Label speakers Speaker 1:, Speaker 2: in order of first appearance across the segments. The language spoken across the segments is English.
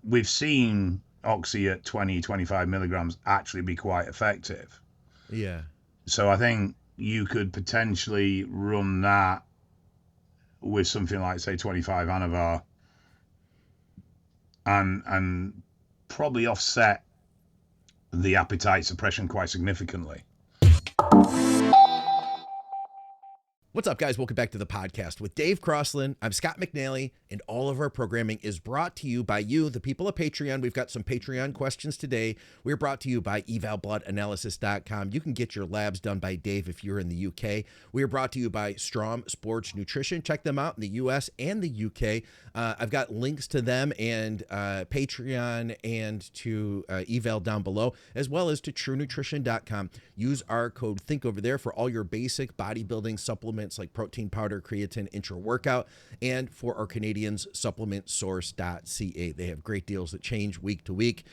Speaker 1: we've seen Oxy at 20, 25 milligrams actually be quite effective.
Speaker 2: Yeah.
Speaker 1: So I think you could potentially run that with something like, say, 25 Anavar and probably offset the appetite suppression quite significantly.
Speaker 2: What's up, guys? Welcome back to the podcast with Dave Crosland. I'm Scott McNally, and all of our programming is brought to you by you, the people of Patreon. We've got some Patreon questions today. We're brought to you by evalbloodanalysis.com. You can get your labs done by Dave if you're in the UK. We are brought to you by Strom Sports Nutrition. Check them out in the US and the UK. I've got links to them and Patreon and to Eval down below, as well as to TrueNutrition.com. Use our code THINK over there for all your basic bodybuilding supplements like protein powder, creatine, intra-workout, and for our Canadians, supplementsource.ca. They have great deals that change week to week.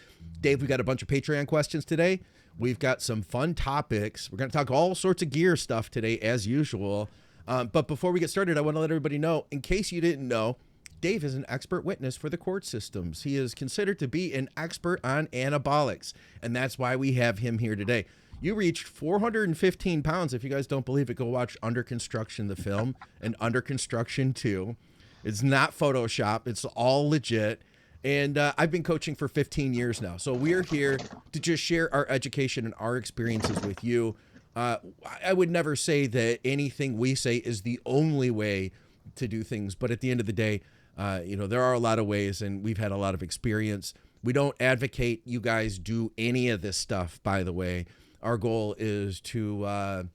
Speaker 2: Dave, we got a bunch of Patreon questions today. We've got some fun topics. We're going to talk all sorts of gear stuff today, as usual. But before we get started, I want to let everybody know, in case you didn't know, Dave is an expert witness for the court systems. He is considered to be an expert on anabolics, and that's why we have him here today. You reached 415 pounds. If you guys don't believe it, go watch Under Construction, the film, and Under Construction 2. It's not Photoshop. It's all legit. And I've been coaching for 15 years now. So we're here to just share our education and our experiences with you. I would never say that anything we say is the only way to do things. But at the end of the day, there are a lot of ways, and we've had a lot of experience. We don't advocate you guys do any of this stuff, by the way. Our goal is to,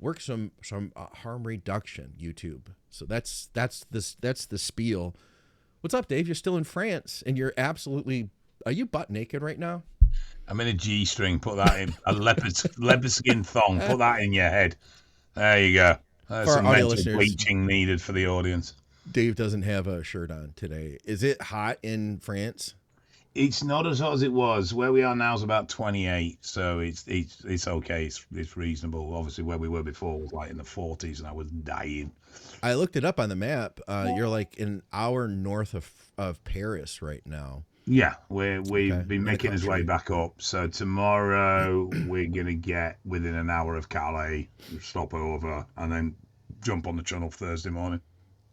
Speaker 2: work some harm reduction, YouTube. So that's the spiel. What's up, Dave? You're still in France, and you're absolutely. Are you butt naked right now?
Speaker 1: I'm in a G-string. Put that in a leopard skin thong. Put that in your head. There you go.
Speaker 2: For
Speaker 1: Some
Speaker 2: our audio
Speaker 1: mental
Speaker 2: listeners,
Speaker 1: bleaching needed for the audience.
Speaker 2: Dave doesn't have a shirt on today. Is it hot in France?
Speaker 1: It's not as hot as it was. Where we are now is about 28, so it's okay. It's reasonable. Obviously, where we were before was like in the 40s, and I was dying.
Speaker 2: I looked it up on the map. You're like an hour north of Paris right now.
Speaker 1: Yeah, we've been making his way back up. So tomorrow we're gonna get within an hour of Calais, stop over, and then jump on the channel Thursday morning.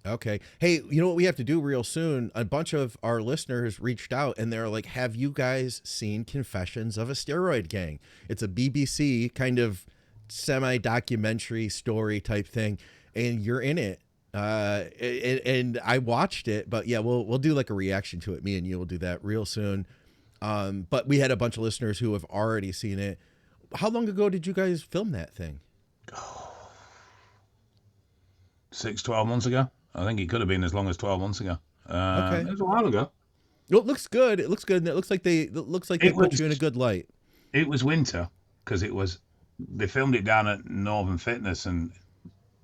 Speaker 2: Okay. Hey, you know what we have to do real soon? A bunch of our listeners reached out and they're like, have you guys seen Confessions of a Steroid Gang? It's a BBC kind of semi-documentary story type thing, and you're in it. And I watched it, but yeah, we'll do like a reaction to it. Me and you will do that real soon. But we had a bunch of listeners who have already seen it. How long ago did you guys film that thing?
Speaker 1: 12 months ago. I think it could have been as long as 12 months ago.
Speaker 2: Okay.
Speaker 1: It was a while ago.
Speaker 2: Well, it looks good. It looks good. And it looks like they put you in a good light.
Speaker 1: It was winter because they filmed it down at Northern Fitness and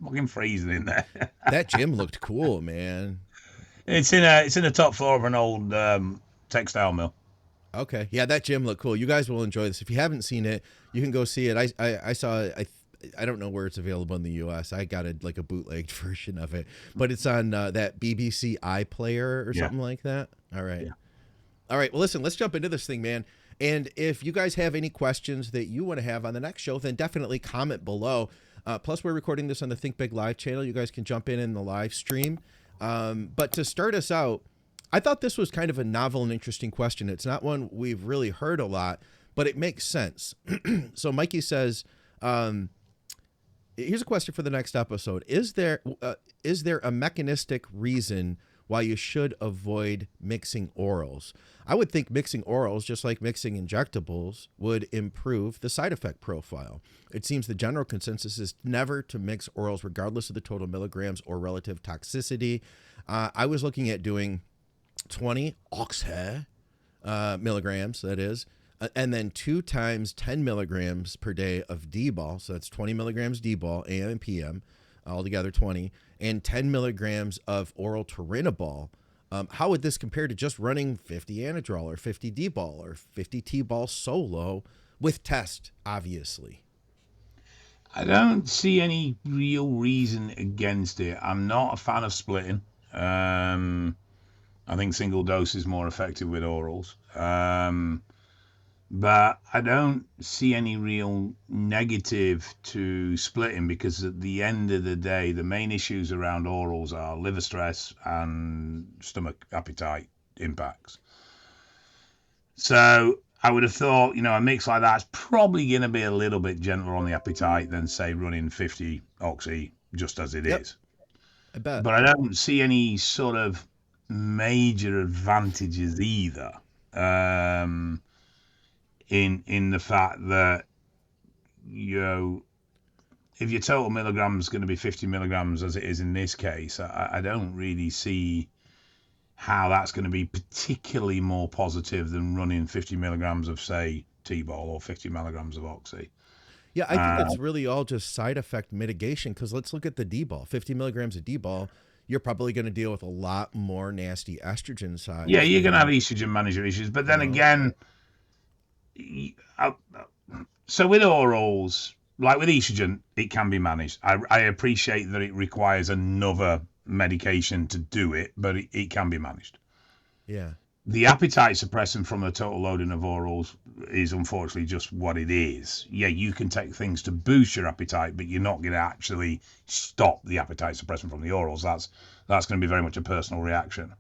Speaker 1: fucking freezing in there.
Speaker 2: That gym looked cool, man.
Speaker 1: It's in a top floor of an old textile mill.
Speaker 2: Okay. Yeah, that gym looked cool. You guys will enjoy this. If you haven't seen it, you can go see it. I saw it. I don't know where it's available in the U.S. I got a bootlegged version of it, but it's on that BBC iPlayer or something like that. All right. Yeah. All right. Well, listen, let's jump into this thing, man. And if you guys have any questions that you want to have on the next show, then definitely comment below. Plus, we're recording this on the Think Big Live channel. You guys can jump in the live stream. But to start us out, I thought this was kind of a novel and interesting question. It's not one we've really heard a lot, but it makes sense. So Mikey says, here's a question for the next episode. Is there a mechanistic reason why you should avoid mixing orals? I would think mixing orals, just like mixing injectables, would improve the side effect profile. It seems the general consensus is never to mix orals regardless of the total milligrams or relative toxicity. I was looking at doing 20 oxy milligrams, that is, and then 2 times 10 milligrams per day of D-ball. So that's 20 milligrams D-ball, AM and PM, altogether 20, and 10 milligrams of oral turinabol. How would this compare to just running 50 Anadrol or 50 D-ball or 50 T-ball solo with test, obviously?
Speaker 1: I don't see any real reason against it. I'm not a fan of splitting. I think single dose is more effective with orals. But I don't see any real negative to splitting, because at the end of the day, the main issues around orals are liver stress and stomach appetite impacts. So I would have thought, a mix like that's probably going to be a little bit gentler on the appetite than, say, running 50 oxy just as it is.
Speaker 2: I bet.
Speaker 1: But I don't see any sort of major advantages either. In the fact that, if your total milligrams is going to be 50 milligrams as it is in this case, I don't really see how that's going to be particularly more positive than running 50 milligrams of, say, T-ball or 50 milligrams of oxy.
Speaker 2: Yeah, I think that's really all just side effect mitigation, because let's look at the D-ball. 50 milligrams of D-ball, you're probably going to deal with a lot more nasty estrogen side.
Speaker 1: Yeah, you're going to have estrogen management issues. But then again, so with orals, like with estrogen, it can be managed. I appreciate that it requires another medication to do it, but it can be managed.
Speaker 2: Yeah.
Speaker 1: The appetite suppressant from the total loading of orals is unfortunately just what it is. Yeah, you can take things to boost your appetite, but you're not going to actually stop the appetite suppressant from the orals. That's going to be very much a personal reaction.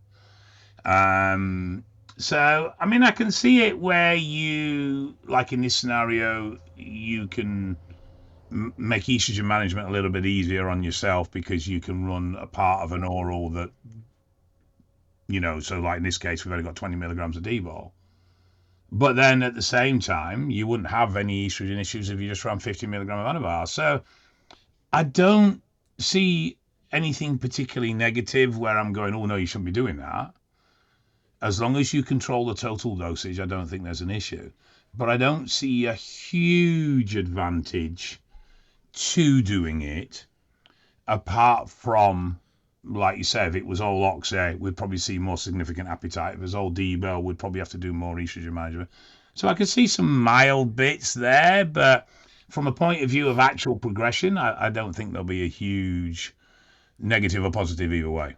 Speaker 1: So, I mean, I can see it where you, like in this scenario, you can make estrogen management a little bit easier on yourself, because you can run a part of an oral that, so like in this case, we've only got 20 milligrams of D-ball. But then at the same time, you wouldn't have any estrogen issues if you just ran 50 milligram of Anavar. So I don't see anything particularly negative where I'm going, oh no, you shouldn't be doing that. As long as you control the total dosage, I don't think there's an issue. But I don't see a huge advantage to doing it, apart from, like you say, if it was all oxy, we'd probably see more significant appetite. If it was all D-bell, we'd probably have to do more estrogen management. So I could see some mild bits there, but from a point of view of actual progression, I don't think there'll be a huge negative or positive either way.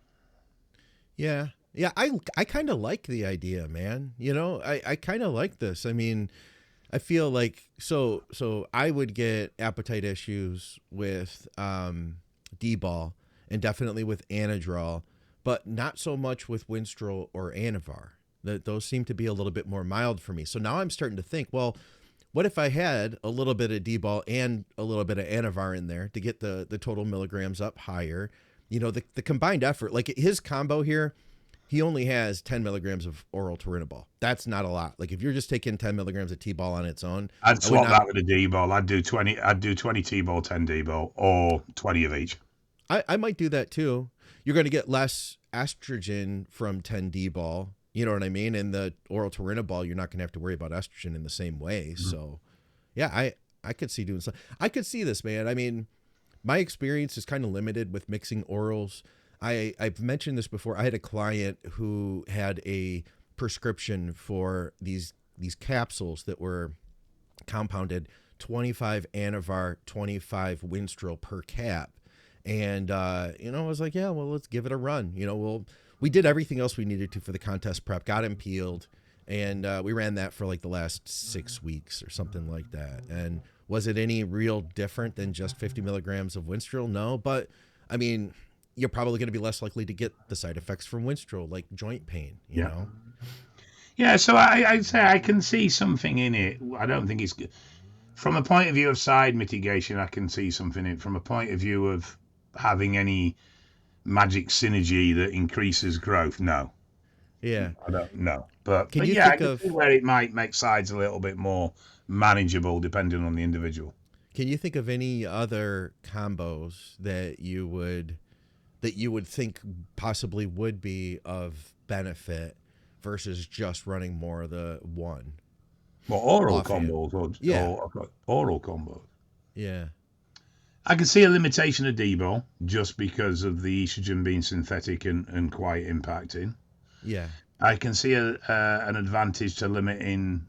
Speaker 2: Yeah. Yeah, I kind of like the idea, man. I kind of like this. I mean, I feel like so I would get appetite issues with D-ball and definitely with Anadrol, but not so much with Winstrol or Anavar. Those seem to be a little bit more mild for me. So now I'm starting to think, well, what if I had a little bit of D-ball and a little bit of Anavar in there to get the total milligrams up higher? The combined effort, like his combo here, he only has 10 milligrams of oral Tren. That's not a lot. Like if you're just taking 10 milligrams of T-ball on its own,
Speaker 1: I'd swap that with a D-ball. I'd do 20 T-ball, 10 D-ball, or 20 of each.
Speaker 2: I might do that too. You're going to get less estrogen from 10 D-ball. You know what I mean? And the oral Tren, you're not going to have to worry about estrogen in the same way. Mm-hmm. So yeah, I could see doing something. I could see this, man. I mean, my experience is kind of limited with mixing orals. I've mentioned this before. I had a client who had a prescription for these capsules that were compounded 25 Anavar, 25 Winstrol per cap. And, I was like, yeah, well, let's give it a run. We did everything else we needed to for the contest prep, got him peeled. And we ran that for like the last 6 weeks or something like that. And was it any real different than just 50 milligrams of Winstrol? No, but I mean, you're probably going to be less likely to get the side effects from Winstrol, like joint pain, you know?
Speaker 1: Yeah, so I'd say I can see something in it. I don't think it's good. From a point of view of side mitigation, I can see something in it. From a point of view of having any magic synergy that increases growth, no.
Speaker 2: Yeah.
Speaker 1: I don't know. But
Speaker 2: I
Speaker 1: can see where it might make sides a little bit more manageable depending on the individual.
Speaker 2: Can you think of any other combos that you would think possibly would be of benefit versus just running more of the one?
Speaker 1: Well, oral combos or oral combos.
Speaker 2: Yeah.
Speaker 1: I can see a limitation of D-ball just because of the estrogen being synthetic and quite impacting.
Speaker 2: Yeah.
Speaker 1: I can see an advantage to limiting.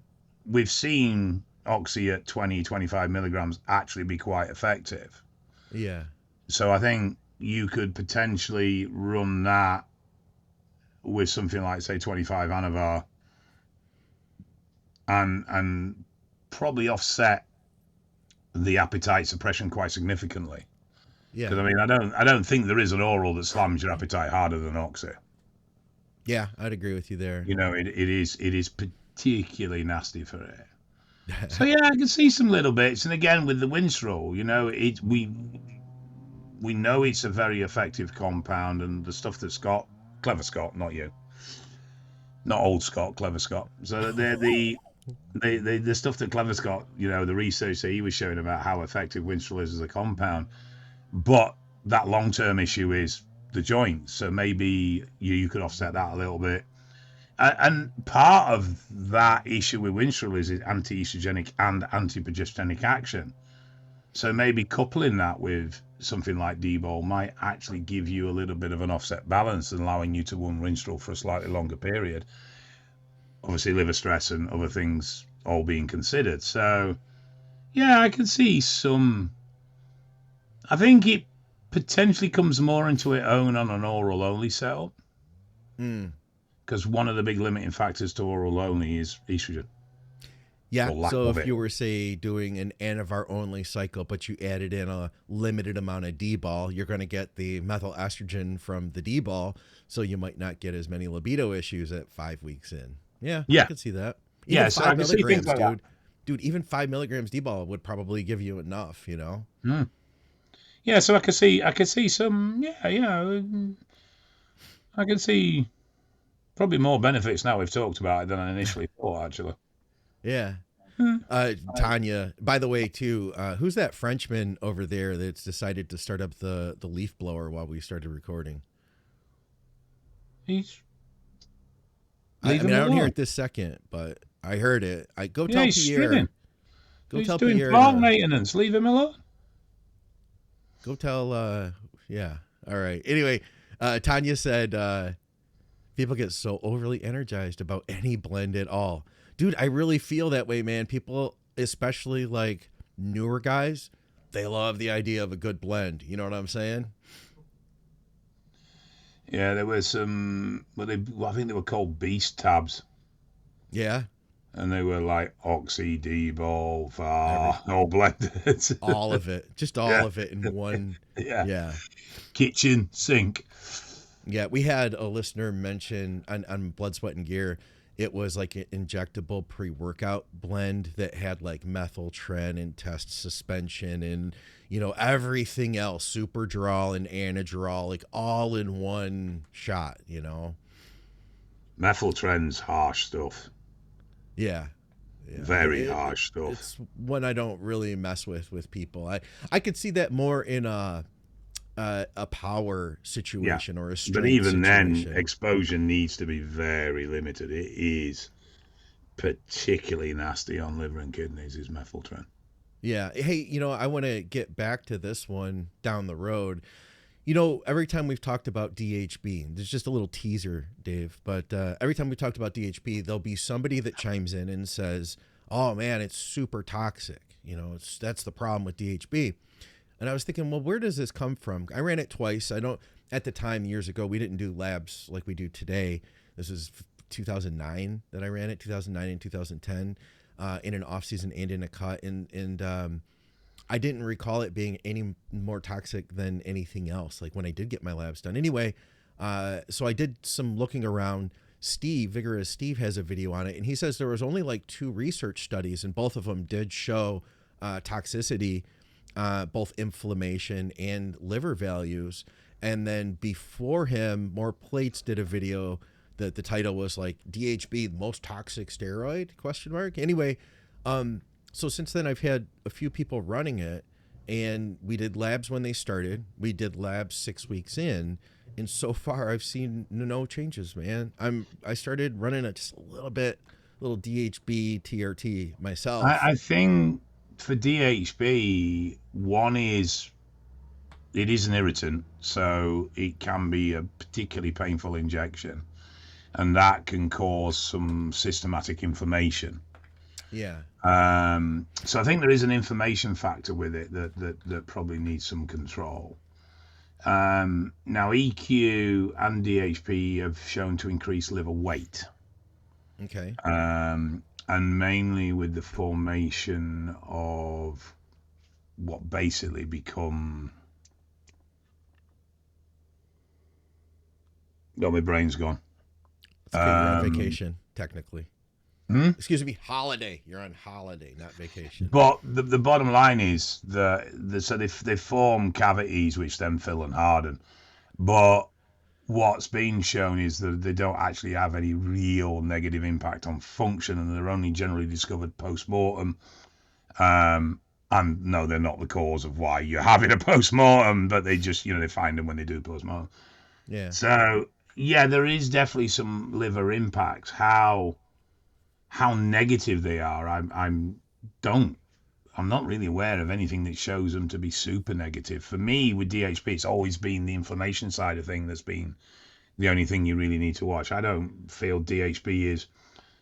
Speaker 1: We've seen oxy at 20, 25 milligrams actually be quite effective.
Speaker 2: Yeah.
Speaker 1: So I think you could potentially run that with something like, say, 25 Anavar, and probably offset the appetite suppression quite significantly.
Speaker 2: Yeah.
Speaker 1: Because I mean, I don't think there is an oral that slams your appetite harder than Oxy.
Speaker 2: Yeah, I'd agree with you there.
Speaker 1: You know, it is particularly nasty for it. So yeah, I can see some little bits. And again, with the Winstrol, you know, we know it's a very effective compound, and the stuff that Clever Scott, not you, not old Scott, Clever Scott. So the stuff that Clever Scott, you know, the research that he was showing about how effective Winstrol is as a compound, but that long-term issue is the joints. So maybe you could offset that a little bit. And part of that issue with Winstrol is its anti-estrogenic and anti-progesteronic action. So maybe coupling that with something like D-bol might actually give you a little bit of an offset balance and allowing you to run Winstrol for a slightly longer period. Obviously, liver stress and other things all being considered. So, yeah, I can see some. I think it potentially comes more into its own on an oral only setup. Because one of the big limiting factors to oral only is estrogen.
Speaker 2: Yeah, so if you were, say, doing an Anavar only cycle, but you added in a limited amount of D-bol, you're going to get the methyl estrogen from the D-bol, so you might not get as many libido issues at 5 weeks in. Yeah, I can see that. Even 5 milligrams, like dude. Dude, even 5 milligrams D-bol would probably give you enough, you know?
Speaker 1: Yeah, so I could see some, I can see probably more benefits now we've talked about it than I initially thought, actually.
Speaker 2: Yeah. Tanya, by the way, too, who's that Frenchman over there that's decided to start up the leaf blower while we started recording?
Speaker 1: I
Speaker 2: mean, I don't hear it this second, but I heard it. Tell Pierre.
Speaker 1: He's doing farm maintenance. Leave him alone.
Speaker 2: Go tell, yeah. All right. Anyway, Tanya said, people get so overly energized about any blend at all. Dude, I really feel that way, man. People, especially like newer guys, they love the idea of a good blend. You know what I'm saying?
Speaker 1: Yeah, there was some, I think they were called Beast tabs.
Speaker 2: Yeah.
Speaker 1: And they were like Oxy, D-bol, all blended.
Speaker 2: All of it. Just all of it in one.
Speaker 1: Yeah. Kitchen sink.
Speaker 2: Yeah, we had a listener mention on Blood, Sweat, and Gear, it was like an injectable pre-workout blend that had like methyl, Tren, and test suspension and, you know, everything else, Superdrol and Anadrol, like all in one shot, you know?
Speaker 1: Methyl Tren's harsh stuff.
Speaker 2: Yeah.
Speaker 1: Very harsh stuff.
Speaker 2: It's one I don't really mess with people. I could see that more in a power situation or a strength
Speaker 1: but even
Speaker 2: situation.
Speaker 1: Then exposure needs to be very limited. It is particularly nasty on liver and kidneys is methyltren.
Speaker 2: Yeah. Hey, you know, I want to get back to this one down the road. You know, every time we've talked about DHB, there's just a little teaser, Dave, but every time we talked about DHB, there'll be somebody that chimes in and says, oh man, it's super toxic. You know, that's the problem with DHB. And I was thinking, well, where does this come from? I ran it twice. At the time, years ago, we didn't do labs like we do today. This is 2009 that I ran it, 2009 and 2010, in an off season and in a cut. And I didn't recall it being any more toxic than anything else, like when I did get my labs done. Anyway, so I did some looking around. Vigorous Steve has a video on it, and he says there was only like 2 research studies, and both of them did show toxicity, both inflammation and liver values. And then before him, More Plates did a video that the title was like DHB most toxic steroid ? Anyway, so since then I've had a few people running it, and we did labs when they started. We did labs 6 weeks in, and so far I've seen no changes, man. I started running it just a little DHB TRT myself.
Speaker 1: I think for DHB, one is it is an irritant, so it can be a particularly painful injection, and that can cause some systematic inflammation.
Speaker 2: Yeah.
Speaker 1: So I think there is an inflammation factor with it that probably needs some control. Now, EQ and DHP have shown to increase liver weight.
Speaker 2: Okay.
Speaker 1: And mainly with the formation of what basically become... Oh, my brain's gone.
Speaker 2: It's okay. You're on vacation, technically.
Speaker 1: Hmm?
Speaker 2: Excuse me, holiday. You're on holiday, not vacation.
Speaker 1: But the bottom line is so they form cavities which then fill and harden. But what's been shown is that they don't actually have any real negative impact on function, and they're only generally discovered post-mortem. And no, they're not the cause of why you're having a post-mortem, but they just, they find them when they do post-mortem.
Speaker 2: Yeah.
Speaker 1: So, yeah, there is definitely some liver impacts. How negative they are, I'm not really aware of anything that shows them to be super negative. For me, with DHP, it's always been the inflammation side of thing that's been the only thing you really need to watch. I don't feel DHP is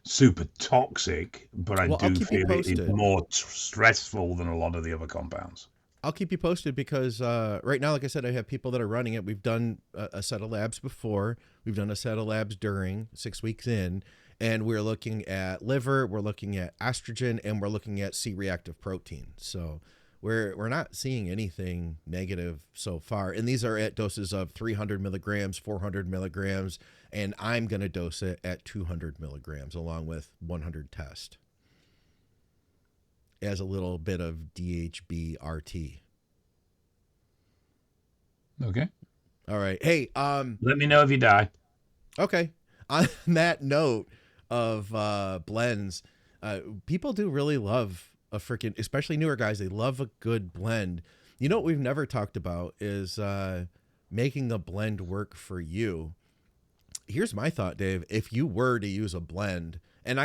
Speaker 1: super toxic, but I do feel it is more stressful than a lot of the other compounds.
Speaker 2: I'll keep you posted because right now, like I said, I have people that are running it. We've done a set of labs before. We've done a set of labs during 6 weeks in. And we're looking at liver, we're looking at estrogen, and we're looking at C-reactive protein. So we're not seeing anything negative so far. And these are at doses of 300 milligrams, 400 milligrams, and I'm going to dose it at 200 milligrams along with 100 test as a little bit of DHB RT.
Speaker 1: Okay.
Speaker 2: All right. Hey,
Speaker 1: let me know if you die.
Speaker 2: Okay. On that note of blends, people do really love a freaking, especially newer guys, they love a good blend. You know what we've never talked about is making the blend work for you. Here's my thought, Dave. If you were to use a blend, and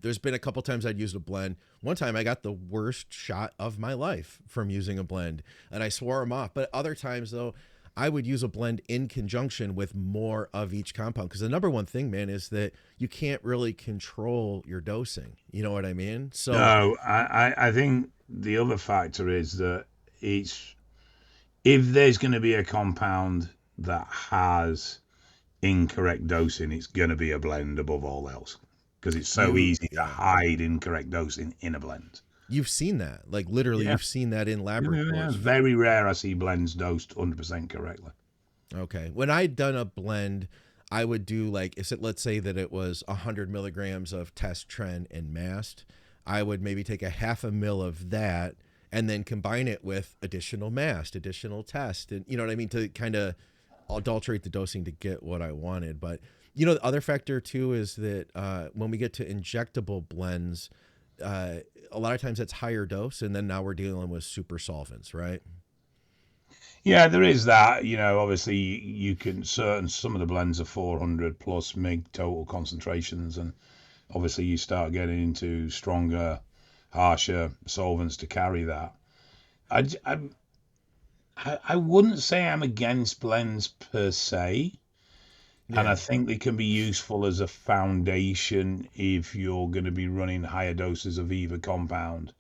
Speaker 2: there's been a couple times I'd used a blend. One time I got the worst shot of my life from using a blend, and I swore them off. But other times, though, I would use a blend in conjunction with more of each compound. Because the number one thing, man, is that you can't really control your dosing. You know what I mean? So
Speaker 1: no, I think the other factor is that if there's going to be a compound that has incorrect dosing, it's going to be a blend above all else. Because it's so easy to hide incorrect dosing in a blend.
Speaker 2: You've seen that, like literally, you've seen that in lab reports.
Speaker 1: It's very rare I see blends dosed 100% correctly.
Speaker 2: Okay, when I'd done a blend, I would do let's say that it was 100 milligrams of test, Tren, and Mast. I would maybe take a half a mil of that and then combine it with additional Mast, additional test, and you know what I mean, to kind of adulterate the dosing to get what I wanted. But you know, the other factor too is that when we get to injectable blends, a lot of times it's higher dose, and then now we're dealing with super solvents, right?
Speaker 1: Yeah, there is that. Obviously you can some of the blends are 400 plus mg total concentrations, and obviously you start getting into stronger, harsher solvents to carry that. I wouldn't say I'm against blends per se. Yeah. And I think they can be useful as a foundation if you're going to be running higher doses of either compound,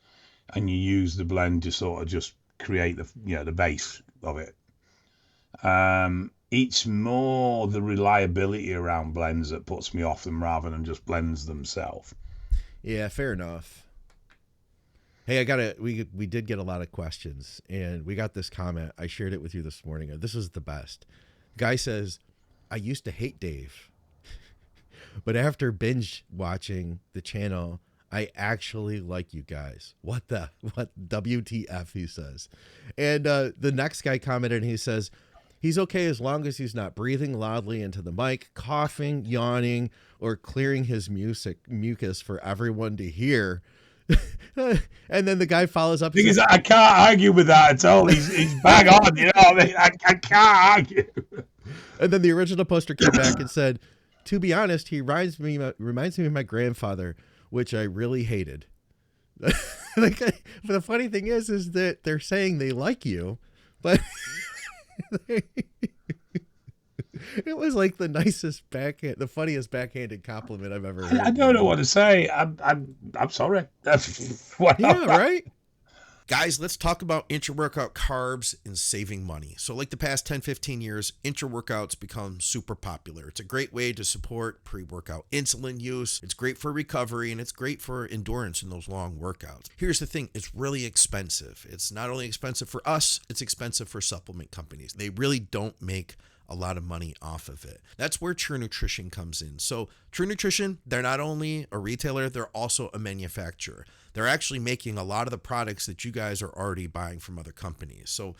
Speaker 1: and you use the blend to sort of just create the base of it. It's more the reliability around blends that puts me off them rather than just blends themselves.
Speaker 2: Yeah, fair enough. Hey, we did get a lot of questions, and we got this comment. I shared it with you this morning. This is the best. Guy says, I used to hate Dave, but after binge watching the channel, I actually like you guys. What WTF, he says. And the next guy commented, and he says, he's okay as long as he's not breathing loudly into the mic, coughing, yawning, or clearing his mucus for everyone to hear. And then the guy follows up.
Speaker 1: Because I can't argue with that at all. He's bang on, you know what I mean? I can't argue.
Speaker 2: And then the original poster came back and said, to be honest, he reminds me of my grandfather, which I really hated. But the funny thing is that they're saying they like you, but it was like the funniest backhanded compliment I've ever heard.
Speaker 1: I don't know what to say. I'm sorry.
Speaker 2: Yeah, right? Guys, let's talk about intra-workout carbs and saving money. So like the past 10, 15 years, intra-workouts become super popular. It's a great way to support pre-workout insulin use. It's great for recovery, and it's great for endurance in those long workouts. Here's the thing, it's really expensive. It's not only expensive for us, it's expensive for supplement companies. They really don't make a lot of money off of it. That's where True Nutrition comes in. So True Nutrition, they're not only a retailer, they're also a manufacturer. They're actually making a lot of the products that you guys are already buying from other companies. So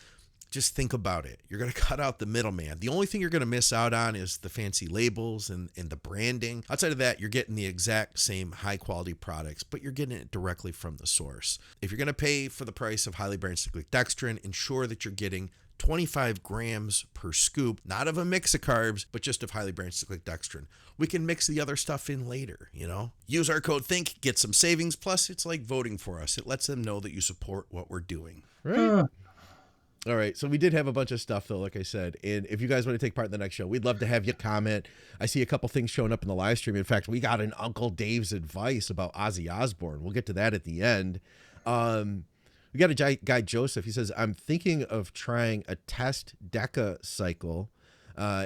Speaker 2: just think about it. You're going to cut out the middleman. The only thing you're going to miss out on is the fancy labels and the branding. Outside of that, you're getting the exact same high quality products, but you're getting it directly from the source. If you're going to pay for the price of highly branched cyclic dextrin, ensure that you're getting 25 grams per scoop, not of a mix of carbs, but just of highly branched cyclic dextrin. We can mix the other stuff in later, you know? Use our code THINK, get some savings. Plus, it's like voting for us. It lets them know that you support what we're doing. Right? All right. So we did have a bunch of stuff, though, like I said. And if you guys want to take part in the next show, we'd love to have you comment. I see a couple things showing up in the live stream. In fact, we got an Uncle Dave's advice about Ozzy Osborne. We'll get to that at the end. We got a guy, Joseph. He says, I'm thinking of trying a test Deca cycle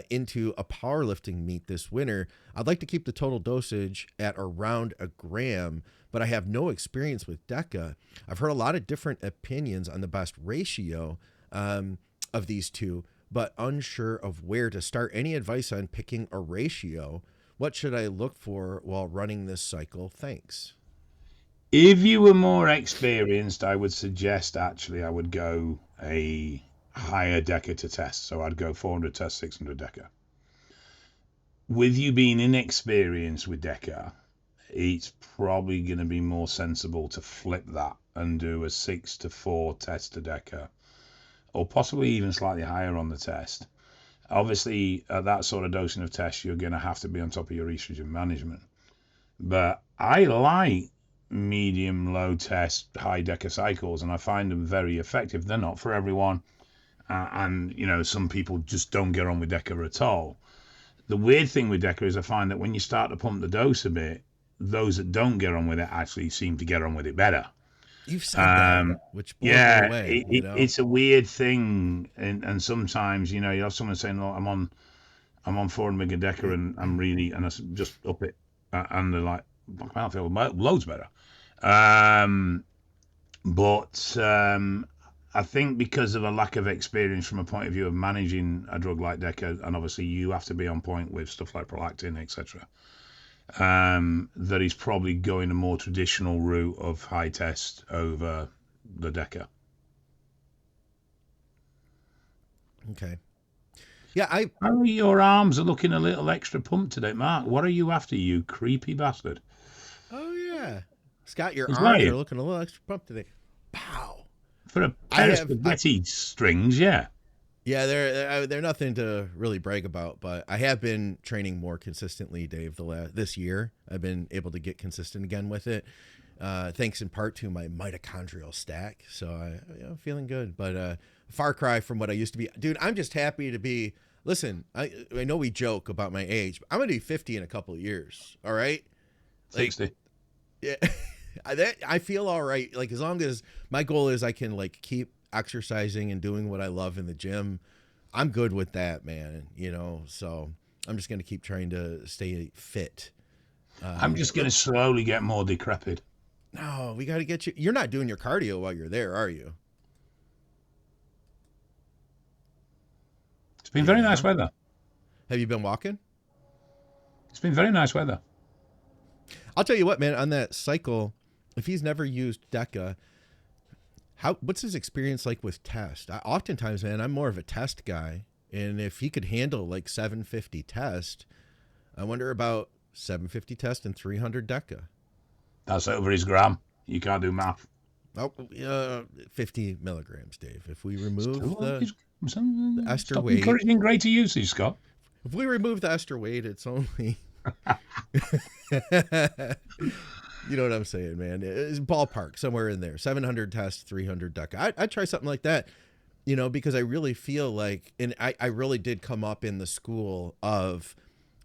Speaker 2: into a powerlifting meet this winter. I'd like to keep the total dosage at around a gram, but I have no experience with Deca. I've heard a lot of different opinions on the best ratio of these two, but unsure of where to start. Any advice on picking a ratio? What should I look for while running this cycle? Thanks.
Speaker 1: If you were more experienced, I would suggest actually I would go a higher Deca to test. So I'd go 400 test, 600 Deca. With you being inexperienced with Deca, it's probably going to be more sensible to flip that and do a 6 to 4 test to Deca, or possibly even slightly higher on the test. Obviously, at that sort of dosing of test, you're going to have to be on top of your estrogen management. But I like medium, low test, high Deca cycles, and I find them very effective. They're not for everyone. And, you know, some people just don't get on with Deca at all. The weird thing with Deca is I find that when you start to pump the dose a bit, those that don't get on with it actually seem to get on with it better.
Speaker 2: You've said that, which blows me away.
Speaker 1: It's a weird thing, and sometimes, you know, you have someone saying, "Look, I'm on 400 mega Deca, and I just up it," and they're like, "I feel loads better." But I think because of a lack of experience from a point of view of managing a drug like Deca, and obviously you have to be on point with stuff like prolactin, etc., that he's probably going a more traditional route of high test over the Deca.
Speaker 2: Okay. Yeah,
Speaker 1: Your arms are looking a little extra pumped today, Mark. What are you after, you creepy bastard?
Speaker 2: Oh yeah, Scott, your arms are looking a little extra pumped today. Pow.
Speaker 1: For a pair of spaghetti strings, yeah.
Speaker 2: Yeah, they're nothing to really brag about, but I have been training more consistently, Dave. This year, I've been able to get consistent again with it, thanks in part to my mitochondrial stack. So I'm feeling good, but far cry from what I used to be. Dude, I'm just happy to be. Listen, I know we joke about my age, but I'm gonna be 50 in a couple of years. All right,
Speaker 1: 60.
Speaker 2: Yeah. I feel all right. Like, as long as my goal is I can like keep exercising and doing what I love in the gym, I'm good with that, man. You know, so I'm just going to keep trying to stay fit.
Speaker 1: I'm just going to slowly get more decrepit.
Speaker 2: No, we got to get you. You're not doing your cardio while you're there, are you?
Speaker 1: It's been very nice weather.
Speaker 2: Have you been walking?
Speaker 1: It's been very nice weather.
Speaker 2: I'll tell you what, man, on that cycle, if he's never used Deca, what's his experience like with test? Oftentimes, man, I'm more of a test guy. And if he could handle like 750 test, I wonder about 750 test and 300 Deca.
Speaker 1: That's over his gram. You can't do math.
Speaker 2: Oh, 50 milligrams, Dave. If we remove the ester
Speaker 1: Stop
Speaker 2: weight.
Speaker 1: Encouraging greater usage, Scott.
Speaker 2: If we remove the ester weight, it's only... You know what I'm saying, man? It's ballpark, somewhere in there. 700 tests, 300 Deca. I'd try something like that, you know, because I really feel like, and I really did come up in the school of,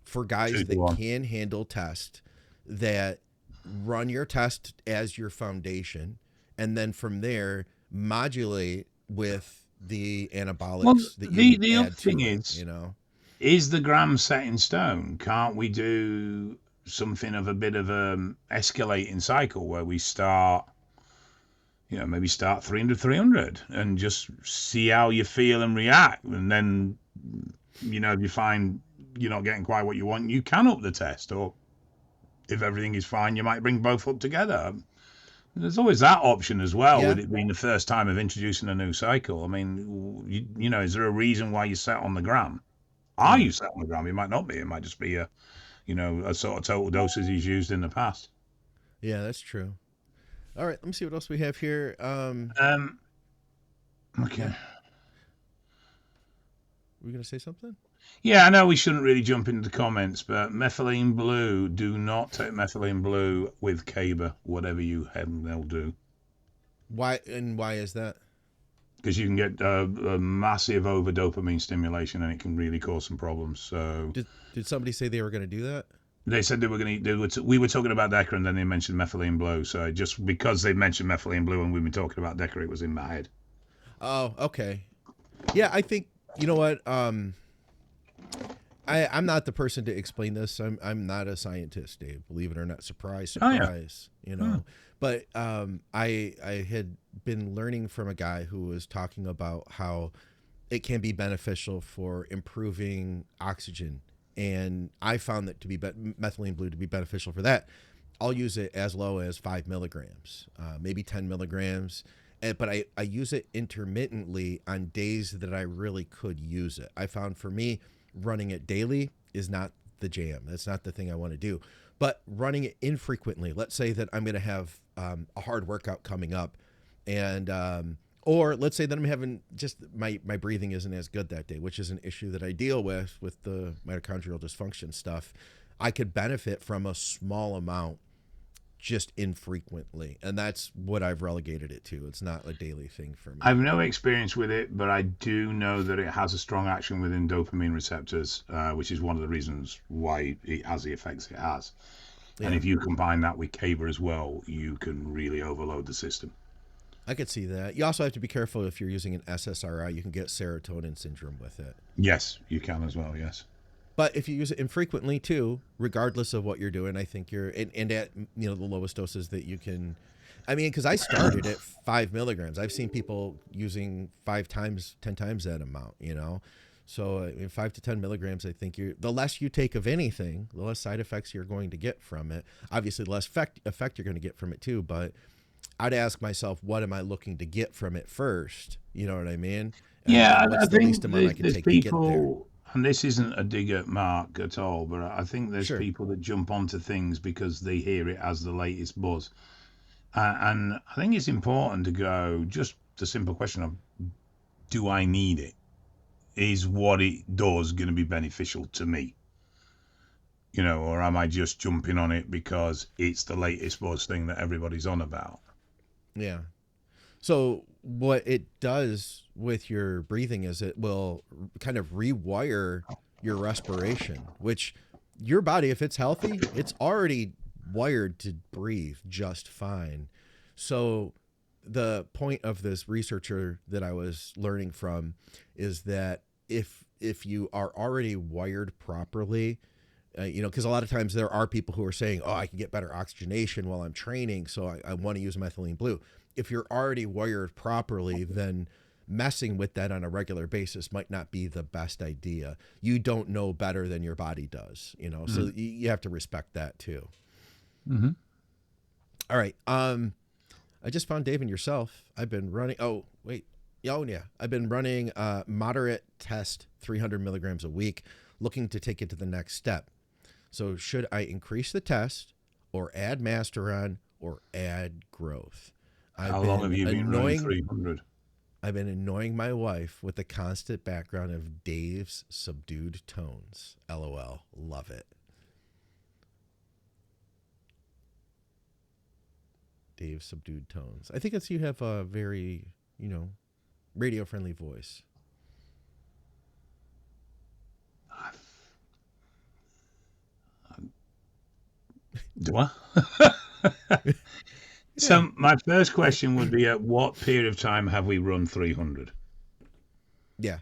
Speaker 2: for guys that can handle test, that run your test as your foundation, and then from there, modulate with the
Speaker 1: Well,
Speaker 2: anabolics that you
Speaker 1: the other
Speaker 2: add
Speaker 1: thing
Speaker 2: to it, you know?
Speaker 1: is the gram set in stone? Can't we do something of a bit of a escalating cycle where we start, maybe start 300 and just see how you feel and react, and then, if you find you're not getting quite what you want, you can up the test, or if everything is fine, you might bring both up together. There's always that option as well,
Speaker 2: Yeah.
Speaker 1: with it being the first time of introducing a new cycle. I mean, is there a reason why you set on the gram? Are
Speaker 2: Yeah.
Speaker 1: you set on the gram? It might not be. It might just be a sort of total doses he's used in the past.
Speaker 2: Yeah, that's true. All right, let me see what else we have here.
Speaker 1: Okay.
Speaker 2: Yeah. Were you going to say something?
Speaker 1: Yeah, I know we shouldn't really jump into the comments, but methylene blue, do not take methylene blue with Caber, whatever you have, they'll do.
Speaker 2: Why is that?
Speaker 1: Because you can get a massive over dopamine stimulation, and it can really cause some problems. So
Speaker 2: Did somebody say they were going to do that?
Speaker 1: they said they were going to. We were talking about Deca, and then they mentioned methylene blue. So just because they mentioned methylene blue and we've been talking about Deca, it was in my head.
Speaker 2: Oh, okay. Yeah, I think you know what. I'm not the person to explain this. I'm not a scientist, Dave. Believe it or not. Surprise, surprise.
Speaker 1: Oh, yeah.
Speaker 2: You know. But I had been learning from a guy who was talking about how it can be beneficial for improving oxygen, and I found that to be methylene blue to be beneficial for that. I'll use it as low as 5 milligrams, maybe 10 milligrams. But I use it intermittently on days that I really could use it. I found for me, running it daily is not the jam. That's not the thing I want to do. But running it infrequently, let's say that I'm going to have a hard workout coming up, and or let's say that I'm having just my breathing isn't as good that day, which is an issue that I deal with the mitochondrial dysfunction stuff. I could benefit from a small amount just infrequently, and that's what I've relegated it to. It's not a daily thing for me.
Speaker 1: I have no experience with it, but I do know that it has a strong action within dopamine receptors, which is one of the reasons why it has the effects it has. Yeah. And if you combine that with Caber as well, you can really overload the system.
Speaker 2: I could see that. You also have to be careful if you're using an SSRI. You can get serotonin syndrome with it.
Speaker 1: Yes, you can as well, yes.
Speaker 2: But if you use it infrequently too, regardless of what you're doing, I think you're and at the lowest doses that you can. I mean, because I started at 5 milligrams. I've seen people using 5 times, 10 times that amount. So in 5 to 10 milligrams, I think the less you take of anything, the less side effects you're going to get from it. Obviously, the less effect you're going to get from it too. But I'd ask myself, what am I looking to get from it first? You know what I mean?
Speaker 1: Yeah,
Speaker 2: what's the least amount I can take
Speaker 1: people,
Speaker 2: to get there?
Speaker 1: and this isn't a dig at Mark at all, but I think there's
Speaker 2: Sure.
Speaker 1: people that jump onto things because they hear it as the latest buzz. And I think it's important to go, just the simple question of, do I need it? Is what it does going to be beneficial to me? Or am I just jumping on it because it's the latest buzz thing that everybody's on about?
Speaker 2: Yeah. So what it does with your breathing is it will kind of rewire your respiration, which your body, if it's healthy, it's already wired to breathe just fine. So the point of this researcher that I was learning from is that if you are already wired properly, because a lot of times there are people who are saying, oh, I can get better oxygenation while I'm training, so I want to use methylene blue. If you're already wired properly, then messing with that on a regular basis might not be the best idea. You don't know better than your body does, so you have to respect that too.
Speaker 1: Mm-hmm.
Speaker 2: All right. I just found Dave and yourself. I've been running. Oh, wait. Oh, yeah. I've been running moderate test 300 milligrams a week, looking to take it to the next step. So should I increase the test or add Masteron or add growth?
Speaker 1: How long have you been running 300?
Speaker 2: I've been annoying my wife with the constant background of Dave's subdued tones. LOL. Love it. Dave's subdued tones. I think it's you have a very, radio-friendly voice.
Speaker 1: Do I? So my first question would be, at what period of time have we run 300?
Speaker 2: Yeah.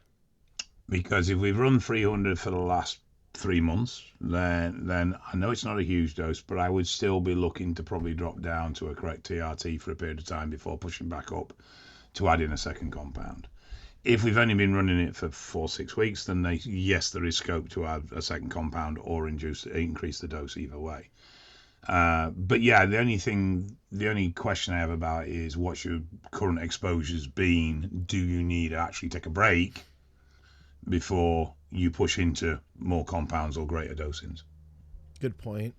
Speaker 1: Because if we've run 300 for the last 3 months, then I know it's not a huge dose, but I would still be looking to probably drop down to a correct TRT for a period of time before pushing back up to add in a second compound. If we've only been running it for 4-6 weeks, then yes, there is scope to add a second compound or increase the dose either way. But yeah, the only question I have about it is, what's your current exposures been? Do you need to actually take a break before you push into more compounds or greater dosings?
Speaker 2: Good point.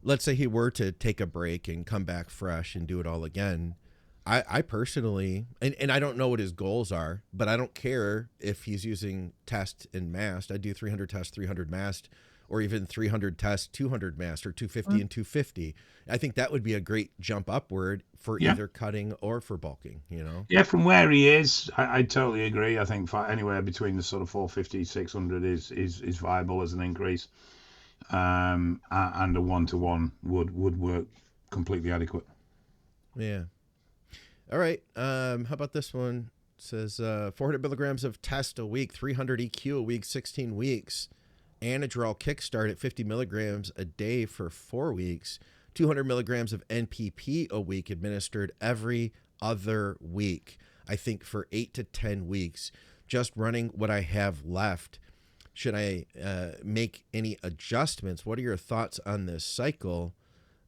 Speaker 2: Let's say he were to take a break and come back fresh and do it all again. I personally, and I don't know what his goals are, but I don't care if he's using test and mast. I do 300 test, 300 mast, or even 300 test, 200 mast, or 250 and 250. I think that would be a great jump upward for either cutting or for bulking, you know?
Speaker 1: Yeah, from where he is, I totally agree. I think anywhere between the sort of 450, 600 is viable as an increase. And a 1-to-1 would work completely adequate.
Speaker 2: Yeah. All right. How about this one? It says 400 milligrams of test a week, 300 EQ a week, 16 weeks. Anadrol kickstart at 50 milligrams a day for 4 weeks. 200 milligrams of NPP a week administered every other week. I think for 8 to 10 weeks. Just running what I have left. Should I make any adjustments? What are your thoughts on this cycle?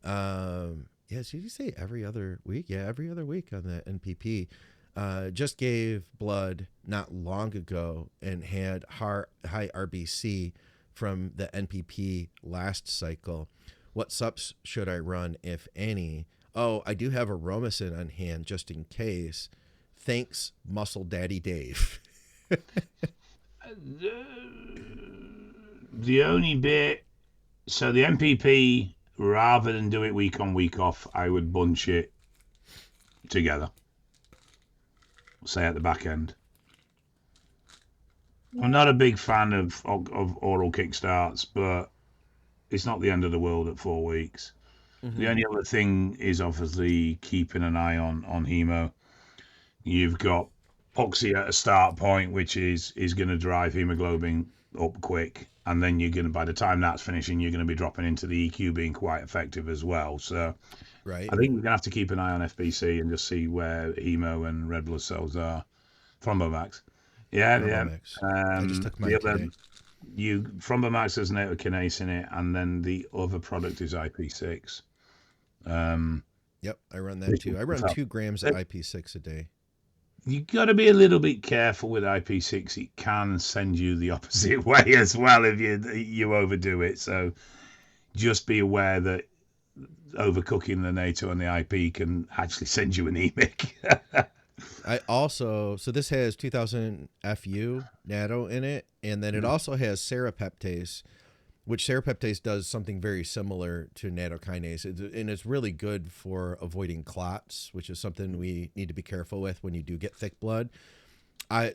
Speaker 2: Yeah, did you say every other week? Yeah, every other week on the NPP. Just gave blood not long ago and had high RBC from the NPP last cycle. What subs should I run, if any? Oh, I do have Aromacin on hand just in case. Thanks, Muscle Daddy Dave.
Speaker 1: The only bit, so the MPP, rather than do it week on, week off, I would bunch it together, say at the back end. I'm not a big fan of oral kickstarts, but it's not the end of the world at 4 weeks. The only other thing is obviously keeping an eye on hemo. You've got Oxy at a start point, which is going to drive hemoglobin up quick, and then you're going to, by the time that's finishing, you're going to be dropping into the EQ being quite effective as well. So
Speaker 2: right.
Speaker 1: I think we're going to have to keep an eye on FBC and just see where hemo and red blood cells are. Thrombomax.
Speaker 2: Thrombomax. I just took mine today.
Speaker 1: Thrombomax has nattokinase in it, and then the other product is IP6.
Speaker 2: Yep, I run that too. I run 2 grams of IP6 a day.
Speaker 1: You got to be a little bit careful with IP6. It can send you the opposite way as well if you overdo it. So just be aware that overcooking the NATO and the IP can actually send you anemic.
Speaker 2: I also, so this has 2000 FU natto in it, and then it also has serrapeptase, which serrapeptase does something very similar to nattokinase, and it's really good for avoiding clots, which is something we need to be careful with when you do get thick blood.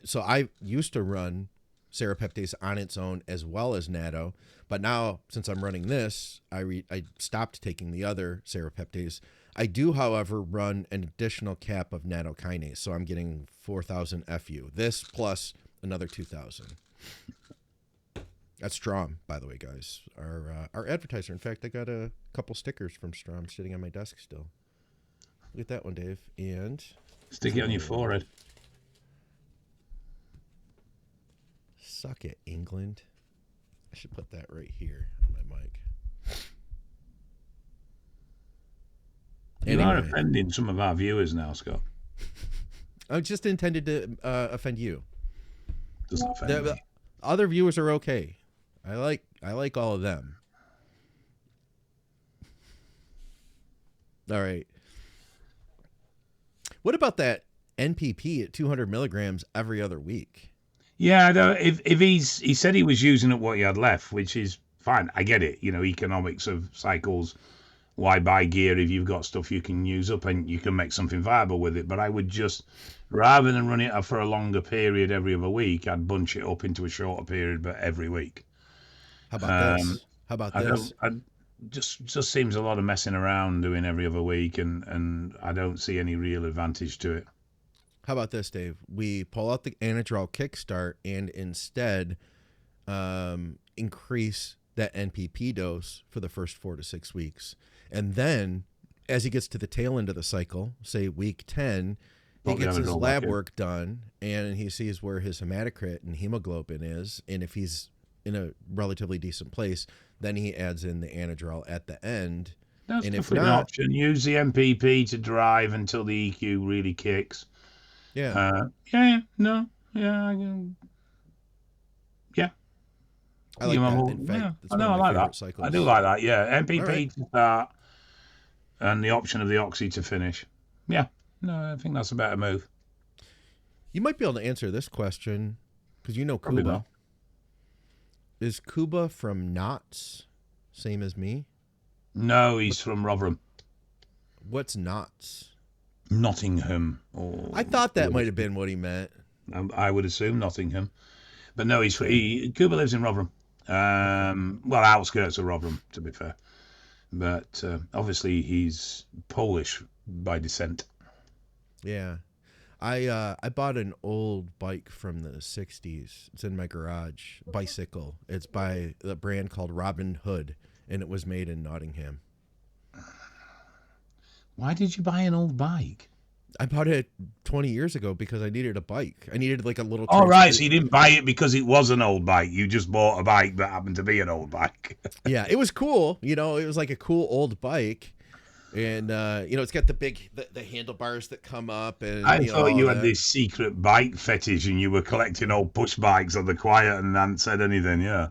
Speaker 2: So I used to run serrapeptase on its own as well as natto, but now since I'm running this, I stopped taking the other serrapeptase. I do, however, run an additional cap of nattokinase, so I'm getting 4,000 FU. This plus another 2,000. That's Strom, by the way, guys. Our advertiser. In fact, I got a couple stickers from Strom sitting on my desk still. Look at that one, Dave. And
Speaker 1: stick it on your forehead.
Speaker 2: Suck it, England. I should put that right here on my mic.
Speaker 1: You are offending some of our viewers now, Scott.
Speaker 2: I just intended to offend you.
Speaker 1: Doesn't offend me.
Speaker 2: Other viewers are okay. I like all of them. All right. What about that NPP at 200 milligrams every other week?
Speaker 1: Yeah, if he said he was using up what he had left, which is fine. I get it. Economics of cycles. Why buy gear if you've got stuff you can use up and you can make something viable with it? But I would just, rather than run it for a longer period every other week, I'd bunch it up into a shorter period, but every week.
Speaker 2: How about this? How about this?
Speaker 1: just seems a lot of messing around doing every other week, and I don't see any real advantage to it.
Speaker 2: How about this, Dave? We pull out the Anadrol kickstart and instead increase that NPP dose for the first 4 to 6 weeks. And then as he gets to the tail end of the cycle, say week 10, he gets his lab work done and he sees where his hematocrit and hemoglobin is. And if he's in a relatively decent place, then he adds in the Anadrol at the end.
Speaker 1: That's
Speaker 2: and if
Speaker 1: an
Speaker 2: not,
Speaker 1: option. Use the MPP to drive until the EQ really kicks.
Speaker 2: Yeah.
Speaker 1: Yeah.
Speaker 2: I like that. In fact, it's one of my favorite cycles.
Speaker 1: I do like that. Yeah, MPP
Speaker 2: right.
Speaker 1: to start, and the option of the oxy to finish. Yeah, no, I think that's a better move.
Speaker 2: You might be able to answer this question because you know
Speaker 1: Probably
Speaker 2: Kuba.
Speaker 1: not.
Speaker 2: Is Kuba from Knots? Same as me?
Speaker 1: No, he's from Rotherham.
Speaker 2: What's Knots?
Speaker 1: Nottingham.
Speaker 2: I thought that might have been what he meant.
Speaker 1: I would assume Nottingham. But no, Kuba lives in Rotherham. Well, outskirts of Rotherham, to be fair. But obviously he's Polish by descent.
Speaker 2: Yeah. I bought an old bike from the 60s. It's in my garage. Bicycle. It's by the brand called Robin Hood, and it was made in Nottingham.
Speaker 1: Why did you buy an old bike?
Speaker 2: I bought it 20 years ago because I needed a bike. I needed like a little...
Speaker 1: Oh, right. So you didn't buy it because it was an old bike. You just bought a bike that happened to be an old bike.
Speaker 2: Yeah, it was cool. You know, it was like a cool old bike. And, you know, it's got the handlebars that come up. And
Speaker 1: I thought you had this secret bike fetish and you were collecting old push bikes on the quiet and hadn't said anything, yeah.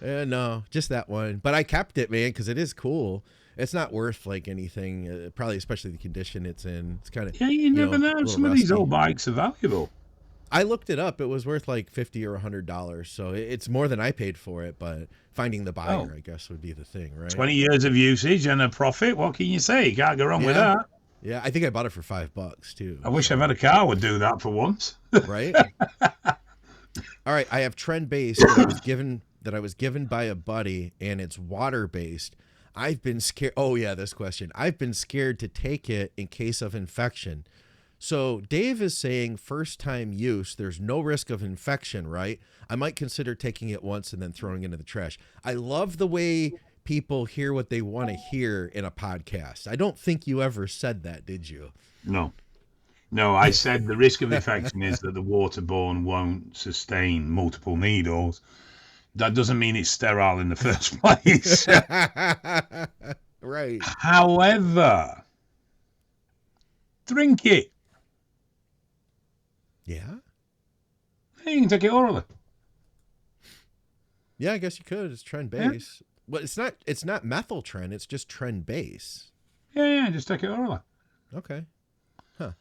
Speaker 2: No, just that one. But I kept it, man, because it is cool. It's not worth like anything, probably especially the condition it's in. It's kind of...
Speaker 1: Yeah, you never know. Some of these old bikes are valuable.
Speaker 2: I looked it up. It was worth like $50 or $100. So it's more than I paid for it, but finding the buyer, I guess, would be the thing, right?
Speaker 1: 20 years of usage and a profit. What can you say? You can't go wrong with that.
Speaker 2: Yeah, I think I bought it for $5 too.
Speaker 1: I wish I've had a car would do that for once.
Speaker 2: Right? All right, I have Tren base that I was given by a buddy, and it's water-based. I've been scared. Oh, yeah, this question. I've been scared to take it in case of infection. So Dave is saying first-time use, there's no risk of infection, right? I might consider taking it once and then throwing it into the trash. I love the way people hear what they want to hear in a podcast. I don't think you ever said that, did you?
Speaker 1: No, I said the risk of infection is that the waterborne won't sustain multiple needles. That doesn't mean it's sterile in the first place.
Speaker 2: Right.
Speaker 1: However, drink it.
Speaker 2: Yeah?
Speaker 1: You can take it orally.
Speaker 2: Yeah, I guess you could. It's Tren base. Well, it's not methyl Tren, it's just Tren base.
Speaker 1: Yeah, just take it orally.
Speaker 2: Okay. Huh.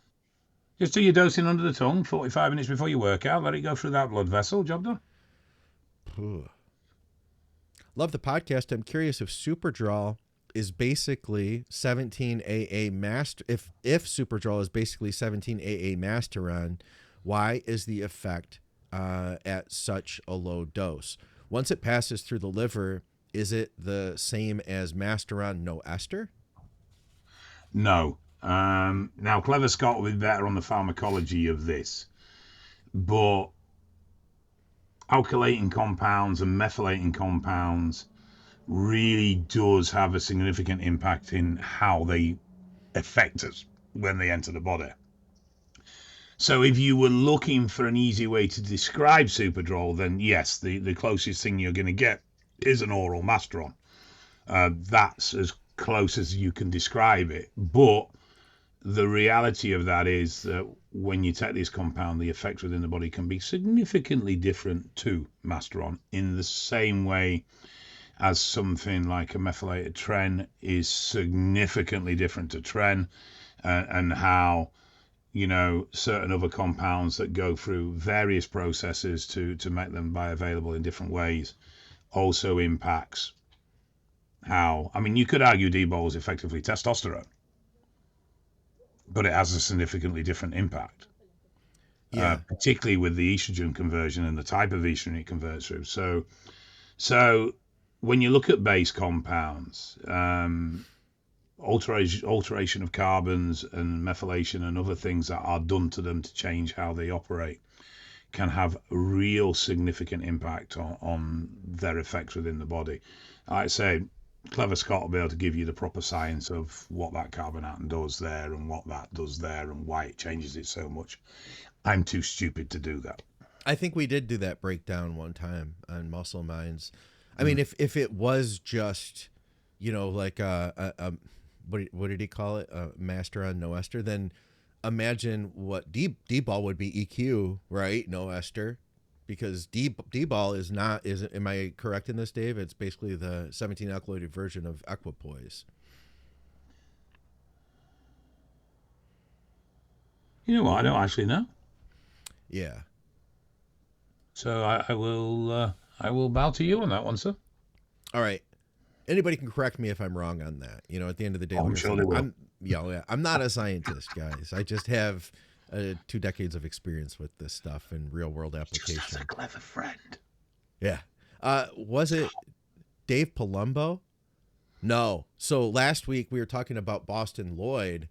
Speaker 1: Just do your dosing under the tongue, 45 minutes before you work out. Let it go through that blood vessel. Job done.
Speaker 2: Love the podcast. I'm curious if Superdrol is basically 17AA Mast. If Superdrol is basically 17AA Masteron, why is the effect at such a low dose? Once it passes through the liver, is it the same as Masteron, no ester?
Speaker 1: No. Now, Clever Scott will be better on the pharmacology of this, but alkylating compounds and methylating compounds really does have a significant impact in how they affect us when they enter the body. So if you were looking for an easy way to describe Superdrol, then yes, the closest thing you're going to get is an oral Masteron. That's as close as you can describe it. But the reality of that is that when you take this compound, the effects within the body can be significantly different to Masteron, in the same way as something like a methylated Tren is significantly different to Tren, and how, you know, certain other compounds that go through various processes to make them bioavailable in different ways also impacts how, I mean, you could argue D-bol is effectively testosterone, but it has a significantly different impact. Yeah. Particularly with the estrogen conversion and the type of estrogen it converts through. So when you look at base compounds, alteration of carbons and methylation and other things that are done to them to change how they operate can have a real significant impact on their effects within the body. Like I say, Clever Scott will be able to give you the proper science of what that carbon atom does there and what that does there and why it changes it so much. I'm too stupid to do that.
Speaker 2: I think we did do that breakdown one time on Muscle Minds. I mean, if it was just, like what did he call it? Master on no ester, then imagine what D-ball would be EQ, right? No ester. Because D-ball is not, am I correct in this, Dave? It's basically the 17 alkylated version of equipoise.
Speaker 1: You know what? I don't actually know.
Speaker 2: Yeah.
Speaker 1: So I will bow to you on that one, sir.
Speaker 2: All right. Anybody can correct me if I'm wrong on that. At the end of the day,
Speaker 1: I'm sure they will.
Speaker 2: I'm not a scientist, guys. I just have 2 decades of experience with this stuff in real world application.
Speaker 1: Just as a clever friend.
Speaker 2: Yeah. Was it Dave Palumbo? No. So last week we were talking about Boston Lloyd,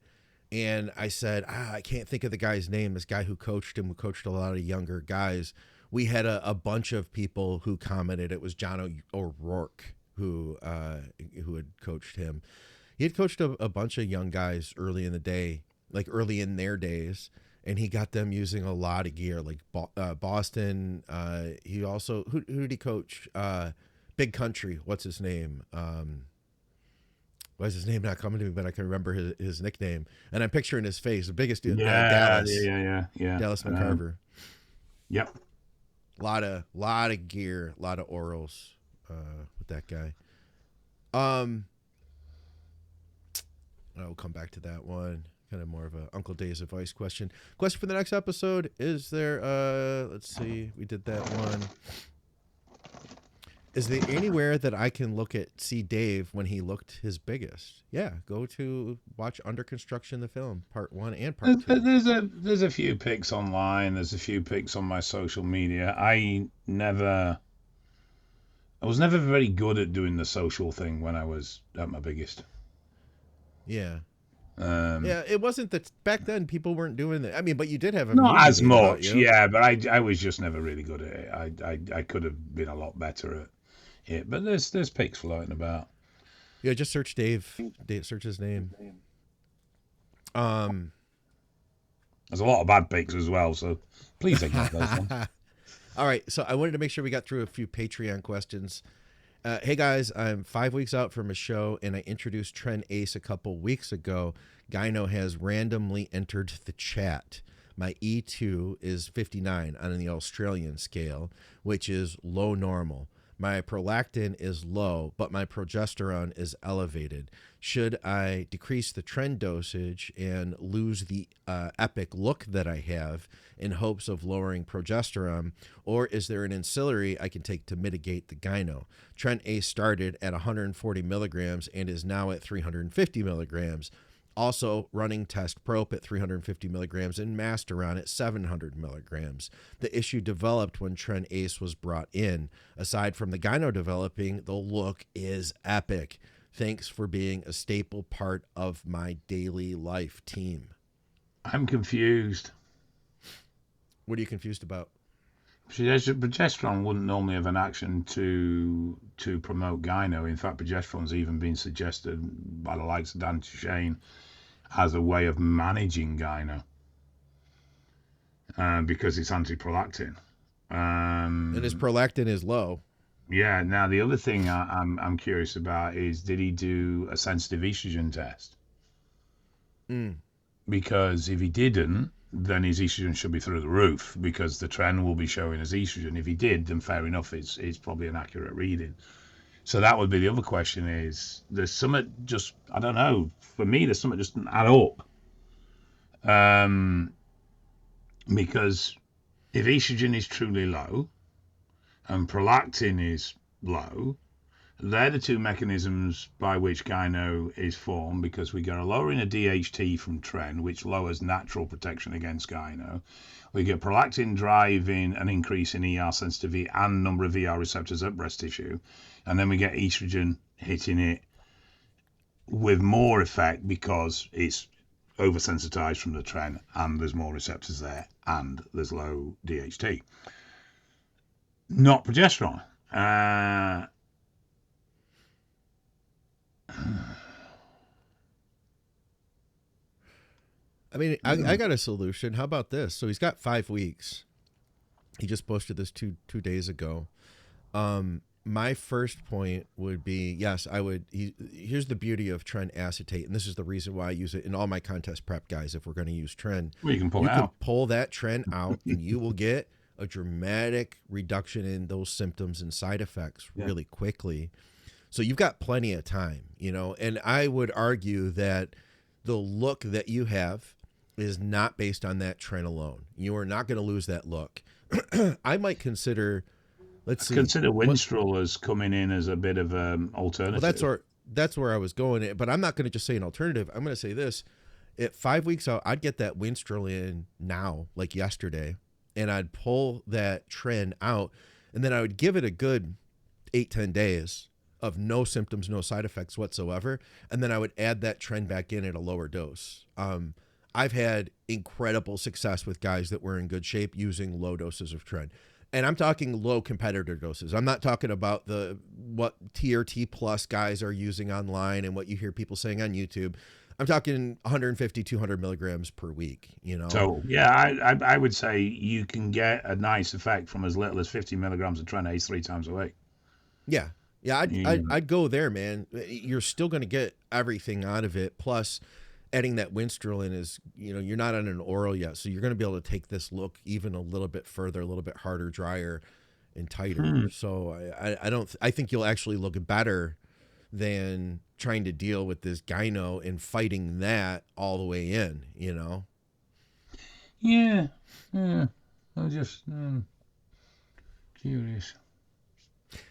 Speaker 2: and I said, I can't think of the guy's name. This guy who coached him, who coached a lot of younger guys. We had a bunch of people who commented. It was John O'Rourke who had coached him. He had coached a bunch of young guys early in the day, like early in their days, and he got them using a lot of gear, like Boston. He also who did he coach? Big Country. What's his name? Why is his name not coming to me? But I can remember his nickname, and I'm picturing his face. The biggest dude, Dallas.
Speaker 1: Yeah.
Speaker 2: Dallas McCarver.
Speaker 1: Yep.
Speaker 2: Lot of gear, a lot of orals with that guy. I'll come back to that one. Kind of more of a Uncle Dave's advice question. Question for the next episode. Is there let's see, we did that one. Is there anywhere that I can see Dave when he looked his biggest? Yeah, go to watch Under Construction, the film, part 1 and part 2.
Speaker 1: There's a few pics online. There's a few pics on my social media. I was never very good at doing the social thing when I was at my biggest.
Speaker 2: Yeah. It wasn't that back then people weren't doing that. I mean, but you did have a
Speaker 1: not as much, yeah. But I was just never really good at it. I could have been a lot better at it. But there's pics floating about.
Speaker 2: Yeah, just search Dave. Search his name.
Speaker 1: There's a lot of bad pics as well, so please ignore those ones.
Speaker 2: All right, so I wanted to make sure we got through a few Patreon questions. Hey guys, I'm 5 weeks out from a show, and I introduced Tren Ace a couple weeks ago. Gyno has randomly entered the chat. My E2 is 59 on the Australian scale, which is low normal. My prolactin is low, but my progesterone is elevated. Should I decrease the Tren dosage and lose the epic look that I have in hopes of lowering progesterone, or is there an ancillary I can take to mitigate the gyno? Tren Ace started at 140 milligrams and is now at 350 milligrams. Also running test probe at 350 milligrams and Masteron at 700 milligrams. The issue developed when Tren Ace was brought in. Aside from the gyno developing, the look is epic. Thanks for being a staple part of my daily life, team.
Speaker 1: I'm confused.
Speaker 2: What are you confused about?
Speaker 1: Progesterone wouldn't normally have an action to promote gyno. In fact, progesterone's even been suggested by the likes of Dan Shane as a way of managing gyno because it's antiprolactin.
Speaker 2: And his prolactin is low.
Speaker 1: Yeah. Now the other thing I'm curious about is, did he do a sensitive estrogen test? Because if he didn't, then his estrogen should be through the roof, because the Tren will be showing as estrogen. If he did, then fair enough, it's probably an accurate reading. So that would be the other question is, there's something just, I don't know, for me, there's something just doesn't add up. Because if estrogen is truly low and prolactin is low, They're the two mechanisms by which Gyno is formed, because we get a lowering of DHT from Tren, which lowers natural protection against Gyno. We get prolactin driving an increase in ER sensitivity and number of ER receptors at breast tissue. And then we get estrogen hitting it with more effect because it's oversensitized from the Tren and there's more receptors there and there's low DHT. Not progesterone.
Speaker 2: I mean, I got a solution. How about this? So he's got 5 weeks. He just posted this two days ago. My first point would be, yes, I would. Here's the beauty of Tren acetate, and this is the reason why I use it in all my contest prep, guys. If we're going to use Tren,
Speaker 1: well, you can pull
Speaker 2: that Tren out, and you will get a dramatic reduction in those symptoms and side effects really quickly. So you've got plenty of time, you know. And I would argue that the look that you have is not based on that Tren alone. You are not going to lose that look. I might consider.
Speaker 1: Consider Winstrol as coming in as a bit of an alternative.
Speaker 2: Well, that's where I was going. But I'm not going to just say an alternative. I'm going to say this. At 5 weeks out, I'd get that Winstrol in now, like yesterday, and I'd pull that Tren out, and then I would give it a good 8-10 days of no symptoms, no side effects whatsoever, and then I would add that Tren back in at a lower dose. I've had incredible success with guys that were in good shape using low doses of Tren. And I'm talking low competitor doses. I'm not talking about what TRT plus guys are using online and what you hear people saying on YouTube. I'm talking 150, 200 milligrams per week, you know?
Speaker 1: So, yeah, I would say you can get a nice effect from as little as 50 milligrams of Tren Ace 3 times a week.
Speaker 2: Yeah. Yeah, I'd go there, man. You're still going to get everything out of it. Plus, adding that Winstrol in is, you know, you're not on an oral yet, so you're going to be able to take this look even a little bit further, a little bit harder, drier, and tighter. So I think you'll actually look better than trying to deal with this Gyno and fighting that all the way in, you know?
Speaker 1: Yeah. I'm just curious.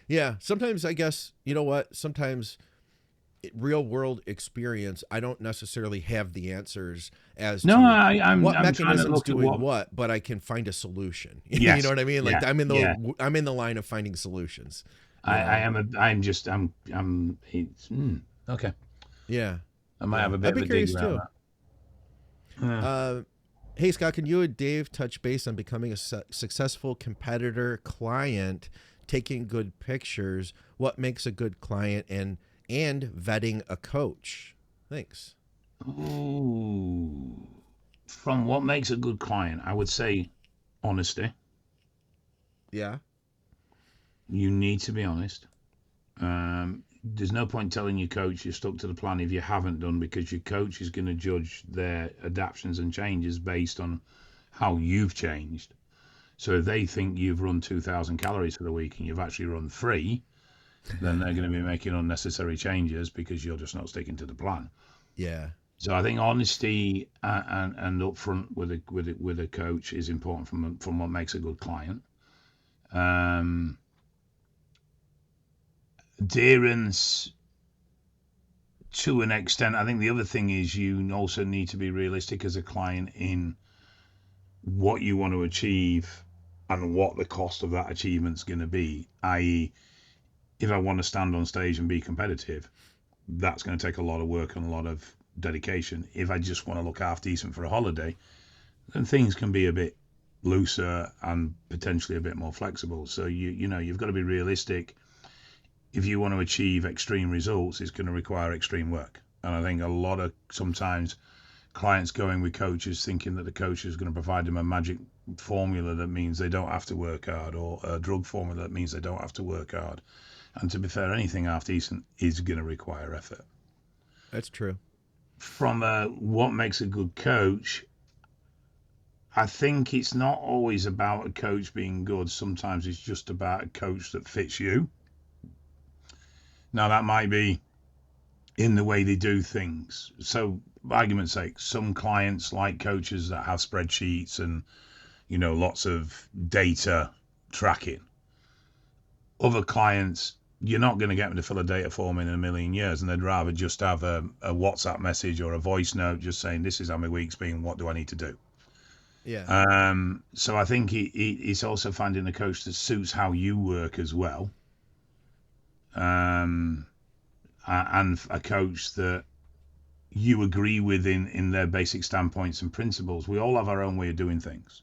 Speaker 2: Yeah, sometimes I guess, you know what, sometimes real world experience, I don't necessarily have the answers as to what mechanism's doing what, but I can find a solution.
Speaker 1: Yes.
Speaker 2: You know what I mean? Like
Speaker 1: yeah.
Speaker 2: I'm in the line of finding solutions.
Speaker 1: Okay.
Speaker 2: Yeah.
Speaker 1: I might have a bit of a dig around
Speaker 2: that. Hey Scott, can you and Dave touch base on becoming a successful competitor client, taking good pictures, what makes a good client, and vetting a coach? Thanks.
Speaker 1: Ooh. From what makes a good client, I would say honesty.
Speaker 2: Yeah.
Speaker 1: You need to be honest. There's no point telling your coach you're stuck to the plan if you haven't done, because your coach is going to judge their adaptations and changes based on how you've changed. So if they think you've run 2,000 calories for the week and you've actually run 3, then they're going to be making unnecessary changes because you're just not sticking to the plan.
Speaker 2: Yeah.
Speaker 1: So I think honesty and upfront with a coach is important from what makes a good client. Adherence to an extent. I think the other thing is you also need to be realistic as a client in what you want to achieve and what the cost of that achievement's going to be, i.e., if I want to stand on stage and be competitive, that's going to take a lot of work and a lot of dedication. If I just want to look half decent for a holiday, then things can be a bit looser and potentially a bit more flexible. So you've got to be realistic. If you want to achieve extreme results, it's going to require extreme work. And I think a lot of sometimes clients going with coaches thinking that the coach is going to provide them a magic formula that means they don't have to work hard, or a drug formula that means they don't have to work hard. And to be fair, anything half decent is going to require effort.
Speaker 2: That's true.
Speaker 1: From what makes a good coach, I think it's not always about a coach being good. Sometimes it's just about a coach that fits you. Now, that might be in the way they do things. So, for argument's sake, some clients like coaches that have spreadsheets and, lots of data tracking. Other clients you're not going to get them to fill a data form in a million years, and they'd rather just have a WhatsApp message or a voice note just saying, this is how my week's been, what do I need to do?
Speaker 2: Yeah.
Speaker 1: So I think it's also finding a coach that suits how you work as well. And a coach that you agree with in their basic standpoints and principles. We all have our own way of doing things.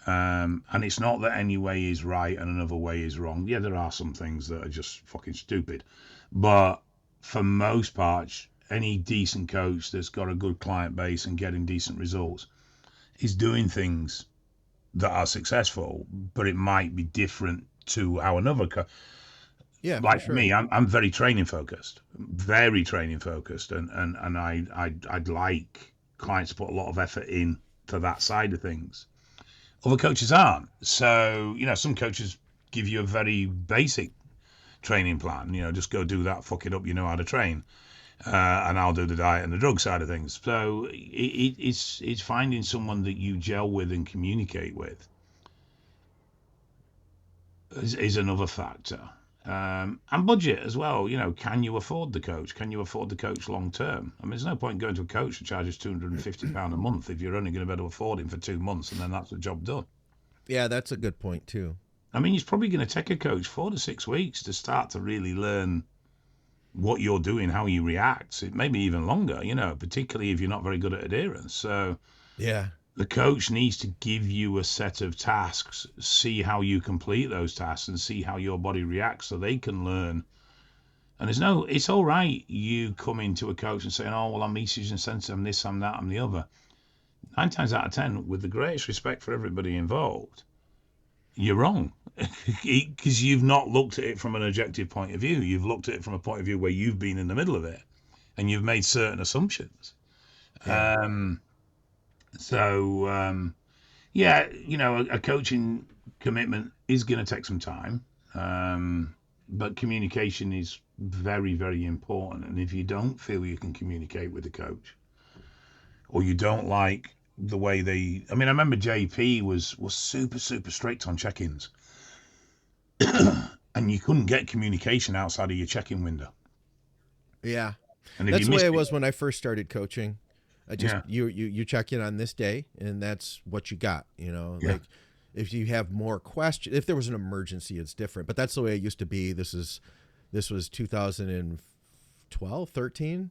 Speaker 1: And it's not that any way is right and another way is wrong. Yeah, there are some things that are just fucking stupid. But for most parts, any decent coach that's got a good client base and getting decent results is doing things that are successful, but it might be different to how another
Speaker 2: Yeah,
Speaker 1: like
Speaker 2: for sure.
Speaker 1: me, I'm very training focused, and I'd like clients to put a lot of effort in to that side of things. Other coaches aren't. So, some coaches give you a very basic training plan. Just go do that, fuck it up, you know how to train. And I'll do the diet and the drug side of things. So it's finding someone that you gel with and communicate with is another factor. And budget as well. Can you afford the coach? Can you afford the coach long term? I mean, there's no point going to a coach that charges £250 a month if you're only going to be able to afford him for 2 months, and then that's the job done.
Speaker 2: Yeah, that's a good point too.
Speaker 1: I mean, it's probably going to take a coach 4 to 6 weeks to start to really learn what you're doing, how you react. It may be even longer, particularly if you're not very good at adherence. So
Speaker 2: yeah,
Speaker 1: the coach needs to give you a set of tasks, see how you complete those tasks, and see how your body reacts so they can learn. And it's all right you come into a coach and saying, oh, well, I'm estrogen sensitive, I'm this, I'm that, I'm the other. 9 times out of 10, with the greatest respect for everybody involved, you're wrong. Because you've not looked at it from an objective point of view. You've looked at it from a point of view where you've been in the middle of it and you've made certain assumptions.
Speaker 2: yeah.
Speaker 1: A coaching commitment is going to take some time, but communication is very, very important. And if you don't feel you can communicate with the coach, or you don't like the way I remember JP was super, super strict on check-ins, and you couldn't get communication outside of your check-in window.
Speaker 2: Yeah,
Speaker 1: And if
Speaker 2: that's
Speaker 1: you
Speaker 2: the way
Speaker 1: missed
Speaker 2: I was when I first started coaching. I just
Speaker 1: Yeah.
Speaker 2: you check in on this day, and that's what you got.
Speaker 1: Yeah.
Speaker 2: Like if you have more questions, if there was an emergency, it's different. But that's the way it used to be. This was 2012, 13.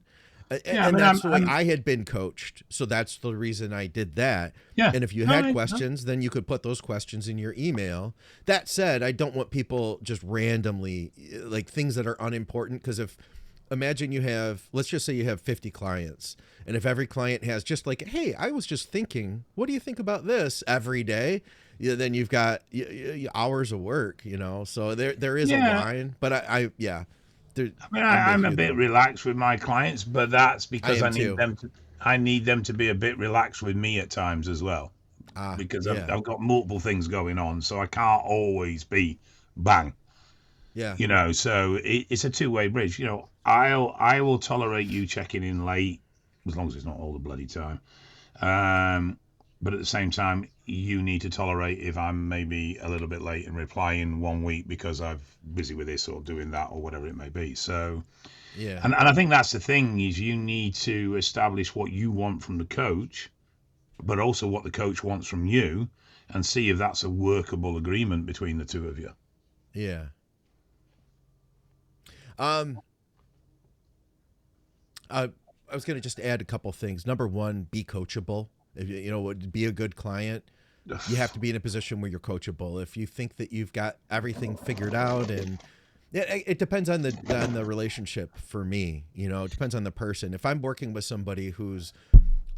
Speaker 2: And that's the way I had been coached. So that's the reason I did that.
Speaker 1: Yeah.
Speaker 2: And if you had questions, then you could put those questions in your email. That said, I don't want people just randomly, like things that are unimportant. Because imagine let's just say you have 50 clients. And if every client has just like, hey, I was just thinking, what do you think about this every day? Then you've got hours of work, So there is a line. But
Speaker 1: I'm a bit relaxed with my clients, but that's because I need them to be a bit relaxed with me at times as well, because I've got multiple things going on, so I can't always be bang.
Speaker 2: Yeah.
Speaker 1: So it's a two-way bridge. I will tolerate you checking in late as long as it's not all the bloody time. But at the same time, you need to tolerate if I'm maybe a little bit late in replying 1 week because I'm busy with this or doing that or whatever it may be. So,
Speaker 2: yeah.
Speaker 1: And I think that's the thing is you need to establish what you want from the coach, but also what the coach wants from you, and see if that's a workable agreement between the two of you.
Speaker 2: Yeah. I was going to just add a couple things. Number one, be coachable. If be a good client, you have to be in a position where you're coachable. If you think that you've got everything figured out, and it depends on the relationship for me, it depends on the person. If I'm working with somebody who's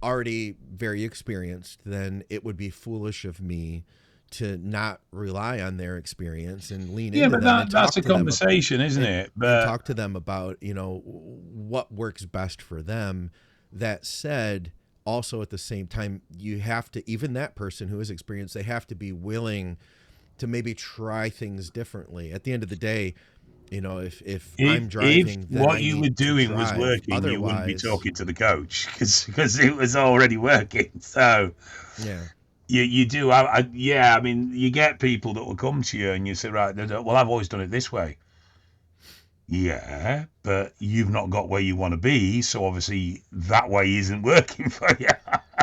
Speaker 2: already very experienced, then it would be foolish of me to not rely on their experience and lean into them.
Speaker 1: Yeah, but that's a conversation, isn't it?
Speaker 2: And talk to them about, what works best for them. That said, also at the same time, you have to, even that person who is experienced, they have to be willing to maybe try things differently. At the end of the day, if I'm driving,
Speaker 1: if what you were doing was working, you wouldn't be talking to the coach because it was already working. So
Speaker 2: yeah.
Speaker 1: You do. I mean, you get people that will come to you and you say, right, well, I've always done it this way. Yeah, but you've not got where you want to be, so obviously that way isn't working for you.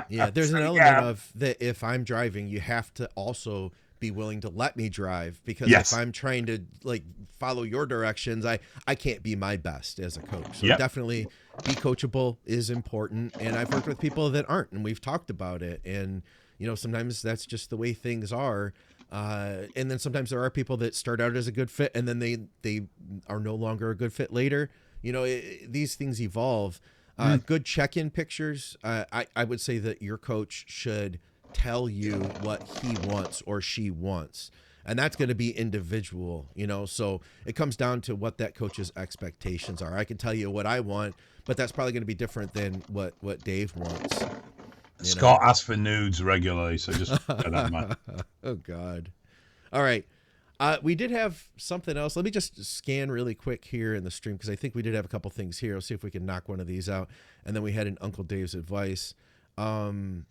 Speaker 2: Yeah, there's
Speaker 1: So,
Speaker 2: an element
Speaker 1: yeah.
Speaker 2: of that if I'm driving, you have to also be willing to let me drive, because if
Speaker 1: Yes.
Speaker 2: I'm trying to like follow your directions, I can't be my best as a coach. So
Speaker 1: Yep.
Speaker 2: definitely be coachable is important. And I've worked with people that aren't, and we've talked about it. And sometimes that's just the way things are. And then sometimes there are people that start out as a good fit, and then they are no longer a good fit later. These things evolve. Good check-in pictures. I would say that your coach should tell you what he wants or she wants, and that's going to be individual. So it comes down to what that coach's expectations are. I can tell you what I want, but that's probably going to be different than what Dave wants.
Speaker 1: Scott asks for nudes regularly, so just bear that in mind.
Speaker 2: Oh God. All right. We did have something else. Let me just scan really quick here in the stream, because I think we did have a couple things here. I'll see if we can knock one of these out. And then we had an Uncle Dave's advice. It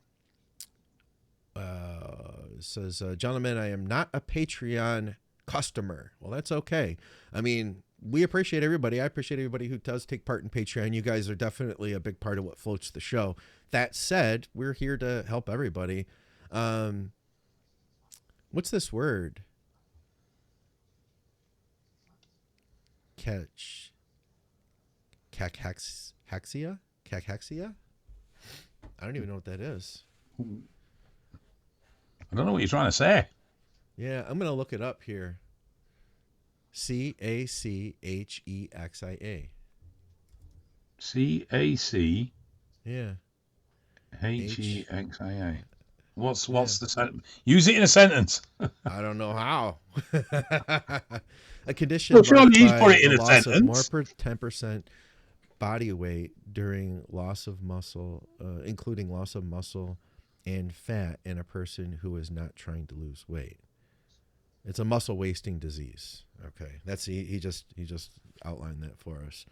Speaker 2: says, gentlemen, I am not a Patreon customer. Well, that's okay. I mean, we appreciate everybody. I appreciate everybody who does take part in Patreon. You guys are definitely a big part of what floats the show. That said, we're here to help everybody. What's this word? Cachexia? I don't even know what that is.
Speaker 1: I don't know what you're trying to say.
Speaker 2: Yeah, I'm going to look it up here. Cachexia.
Speaker 1: Cachexia.
Speaker 2: Yeah.
Speaker 1: What's the sentence? Use it in a sentence.
Speaker 2: I don't know how. A condition
Speaker 1: Well, surely
Speaker 2: marked
Speaker 1: he's
Speaker 2: by
Speaker 1: put it in
Speaker 2: the
Speaker 1: a
Speaker 2: loss of more
Speaker 1: sentence.
Speaker 2: 10% body weight during loss of muscle, including loss of muscle and fat in a person who is not trying to lose weight. It's a muscle wasting disease. Okay, that's he just outlined that for us.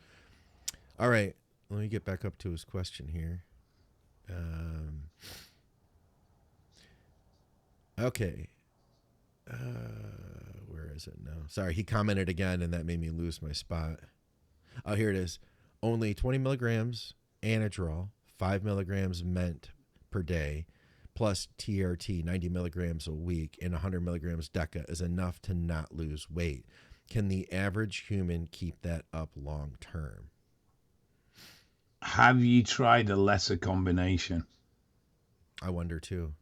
Speaker 2: All right, let me get back up to his question here. Okay. Where is it now? Sorry, he commented again, and that made me lose my spot. Oh, here it is. Only 20 milligrams Anadrol, 5 milligrams Ment per day, plus TRT, 90 milligrams a week, and 100 milligrams Deca is enough to not lose weight. Can the average human keep that up long term?
Speaker 1: Have you tried a lesser combination?
Speaker 2: I wonder too.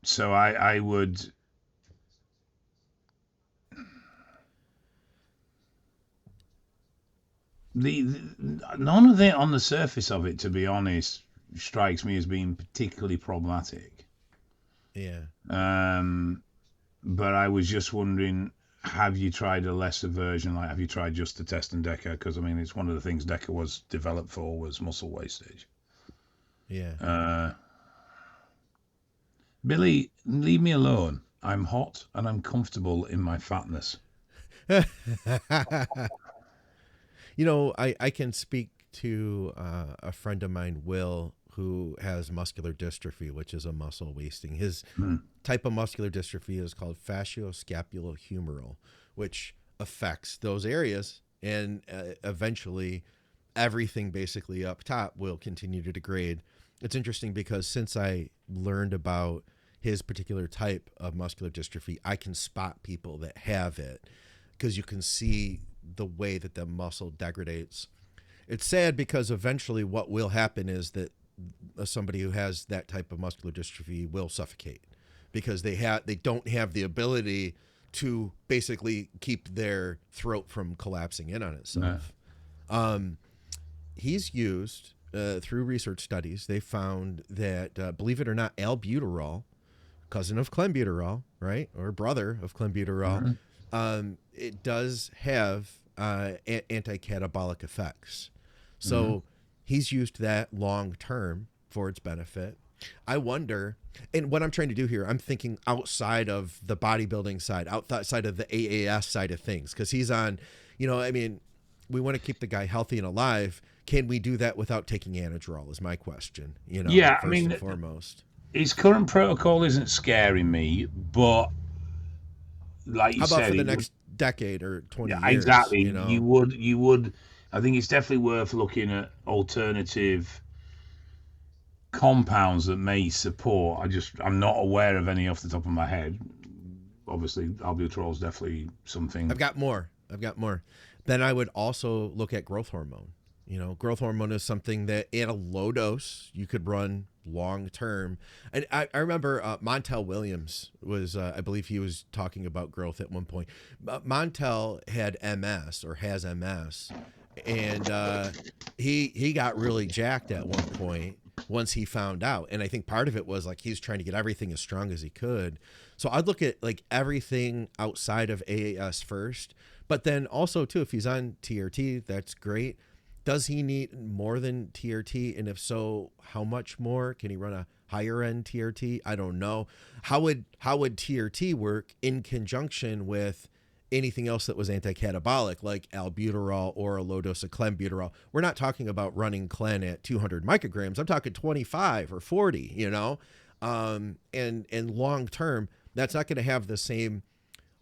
Speaker 1: So I would. None of it on the surface of it, to be honest, strikes me as being particularly problematic.
Speaker 2: Yeah.
Speaker 1: But I was just wondering, have you tried a lesser version? Like, have you tried just the test and Deca? Because I mean, it's one of the things Deca was developed for, was muscle wastage.
Speaker 2: Yeah.
Speaker 1: Billy, leave me alone. I'm hot and I'm comfortable in my fatness.
Speaker 2: I can speak to a friend of mine, Will, who has muscular dystrophy, which is a muscle wasting. His type of muscular dystrophy is called fascioscapulohumeral, which affects those areas, and eventually everything basically up top will continue to degrade. It's interesting because since I learned about his particular type of muscular dystrophy, I can spot people that have it, because you can see the way that the muscle degrades. It's sad because eventually what will happen is that somebody who has that type of muscular dystrophy will suffocate, because they don't have the ability to basically keep their throat from collapsing in on itself. No. He's used through research studies, they found that believe it or not, albuterol, cousin of clenbuterol, right, or brother of clenbuterol, it does have anti-catabolic effects. So he's used that long term for its benefit. I wonder, and what I'm trying to do here, I'm thinking outside of the bodybuilding side, outside of the AAS side of things, because he's on, I mean, we want to keep the guy healthy and alive. Can we do that without taking Anadrol is my question,
Speaker 1: Yeah,
Speaker 2: first and foremost.
Speaker 1: His current protocol isn't scaring me, but like you
Speaker 2: How about
Speaker 1: said,
Speaker 2: for the
Speaker 1: it would,
Speaker 2: next decade or 20
Speaker 1: yeah,
Speaker 2: years,
Speaker 1: exactly.
Speaker 2: you know?
Speaker 1: You would. I think it's definitely worth looking at alternative compounds that may support. I'm not aware of any off the top of my head. Obviously, albuterol is definitely something.
Speaker 2: I've got more. Then I would also look at growth hormone. You know, growth hormone is something that at a low dose you could run long term. And I remember Montel Williams was, I believe he was talking about growth at one point. Montel had MS or has MS, and he got really jacked at one point once he found out. And I think part of it was like he's trying to get everything as strong as he could. So I'd look at like everything outside of AAS first, but then also too, if he's on TRT, that's great. Does he need more than TRT? And if so, how much more? Can he run a higher end TRT? I don't know. How would TRT work in conjunction with anything else that was anti-catabolic, like albuterol or a low dose of clenbuterol? We're not talking about running clen at 200 micrograms. I'm talking 25 or 40, you know? And long term, that's not going to have the same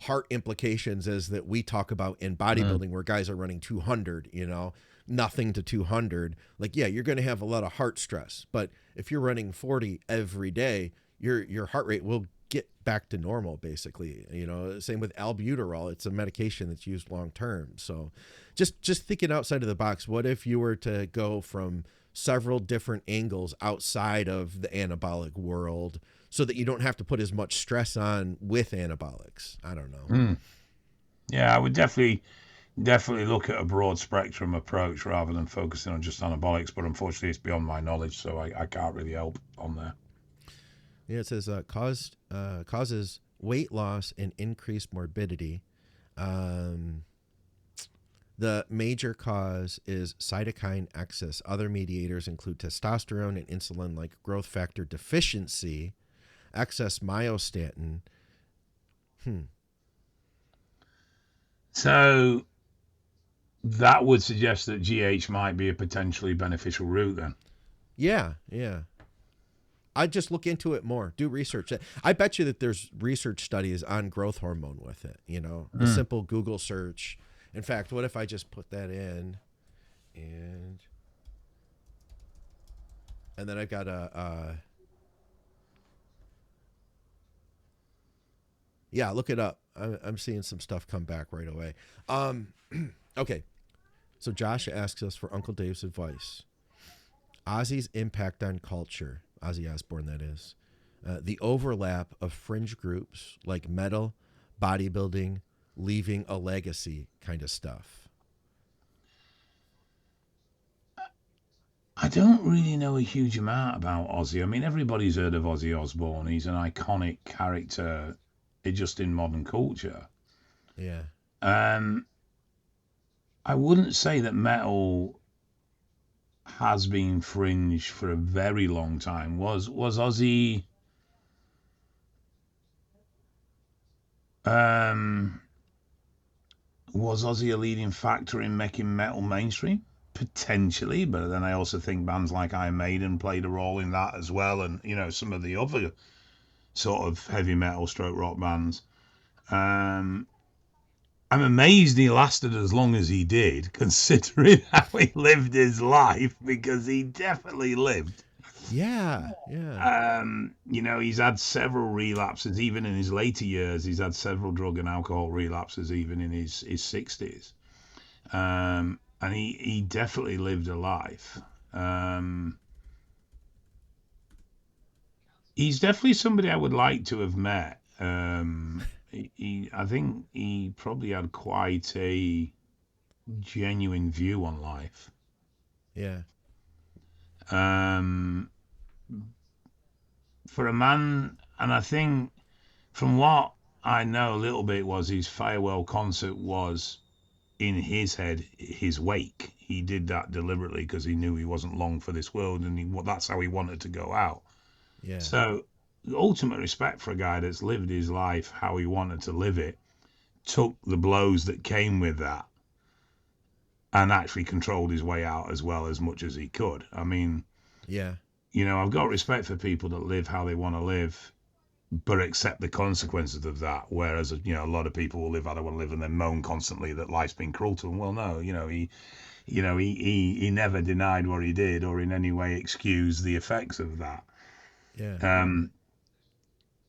Speaker 2: heart implications as that we talk about in bodybuilding, where guys are running 200, you know, nothing to 200. Like, yeah, you're going to have a lot of heart stress, but if you're running 40 every day, your heart rate will get back to normal, basically. You know, same with albuterol. It's a medication that's used long term. So just thinking outside of the box, what if you were to go from several different angles outside of the anabolic world so that you don't have to put as much stress on with anabolics? I don't know.
Speaker 1: Yeah, I would definitely look at a broad spectrum approach rather than focusing on just anabolics. But unfortunately, it's beyond my knowledge, so I can't really help on there.
Speaker 2: Yeah, it says causes weight loss and increased morbidity. The major cause is cytokine excess. Other mediators include testosterone and insulin like growth factor deficiency, excess myostatin.
Speaker 1: So that would suggest that GH might be a potentially beneficial route then.
Speaker 2: Yeah. I'd just look into it more, do research. I bet you that there's research studies on growth hormone with it, you know, a simple Google search. In fact, what if I just put that in and then I've got yeah, look it up. I'm seeing some stuff come back right away. Okay. So Josh asks us for Uncle Dave's advice. Ozzy's impact on culture, Ozzy Osborne, that is. The overlap of fringe groups like metal, bodybuilding, leaving a legacy kind of stuff.
Speaker 1: I don't really know a huge amount about Ozzy. I mean, everybody's heard of Ozzy Osborne. He's an iconic character just in modern culture.
Speaker 2: Yeah.
Speaker 1: I wouldn't say that metal has been fringe for a very long time. Was Ozzy was Ozzy a leading factor in making metal mainstream? Potentially, but then I also think bands like Iron Maiden played a role in that as well, and you know, some of the other sort of heavy metal stroke rock bands. I'm amazed he lasted as long as he did, considering how he lived his life, because he definitely lived.
Speaker 2: Yeah.
Speaker 1: You know, he's had several relapses, even in his later years. He's had several drug and alcohol relapses, even in his 60s. And he definitely lived a life. He's definitely somebody I would like to have met. I think he probably had quite a genuine view on life.
Speaker 2: Yeah.
Speaker 1: For a man, and I think from what I know a little bit was his farewell concert was in his head, his wake. He did that deliberately because he knew he wasn't long for this world, and that's how he wanted to go out.
Speaker 2: Yeah.
Speaker 1: So, ultimate respect for a guy that's lived his life how he wanted to live it, took the blows that came with that, and actually controlled his way out as well as much as he could. I mean,
Speaker 2: Yeah.
Speaker 1: you know, I've got respect for people that live how they want to live but accept the consequences of that. Whereas, you know, a lot of people will live, I don't want to live, and then moan constantly that life's been cruel to them. Well, no, he never denied what he did or in any way excused the effects of that.
Speaker 2: Yeah.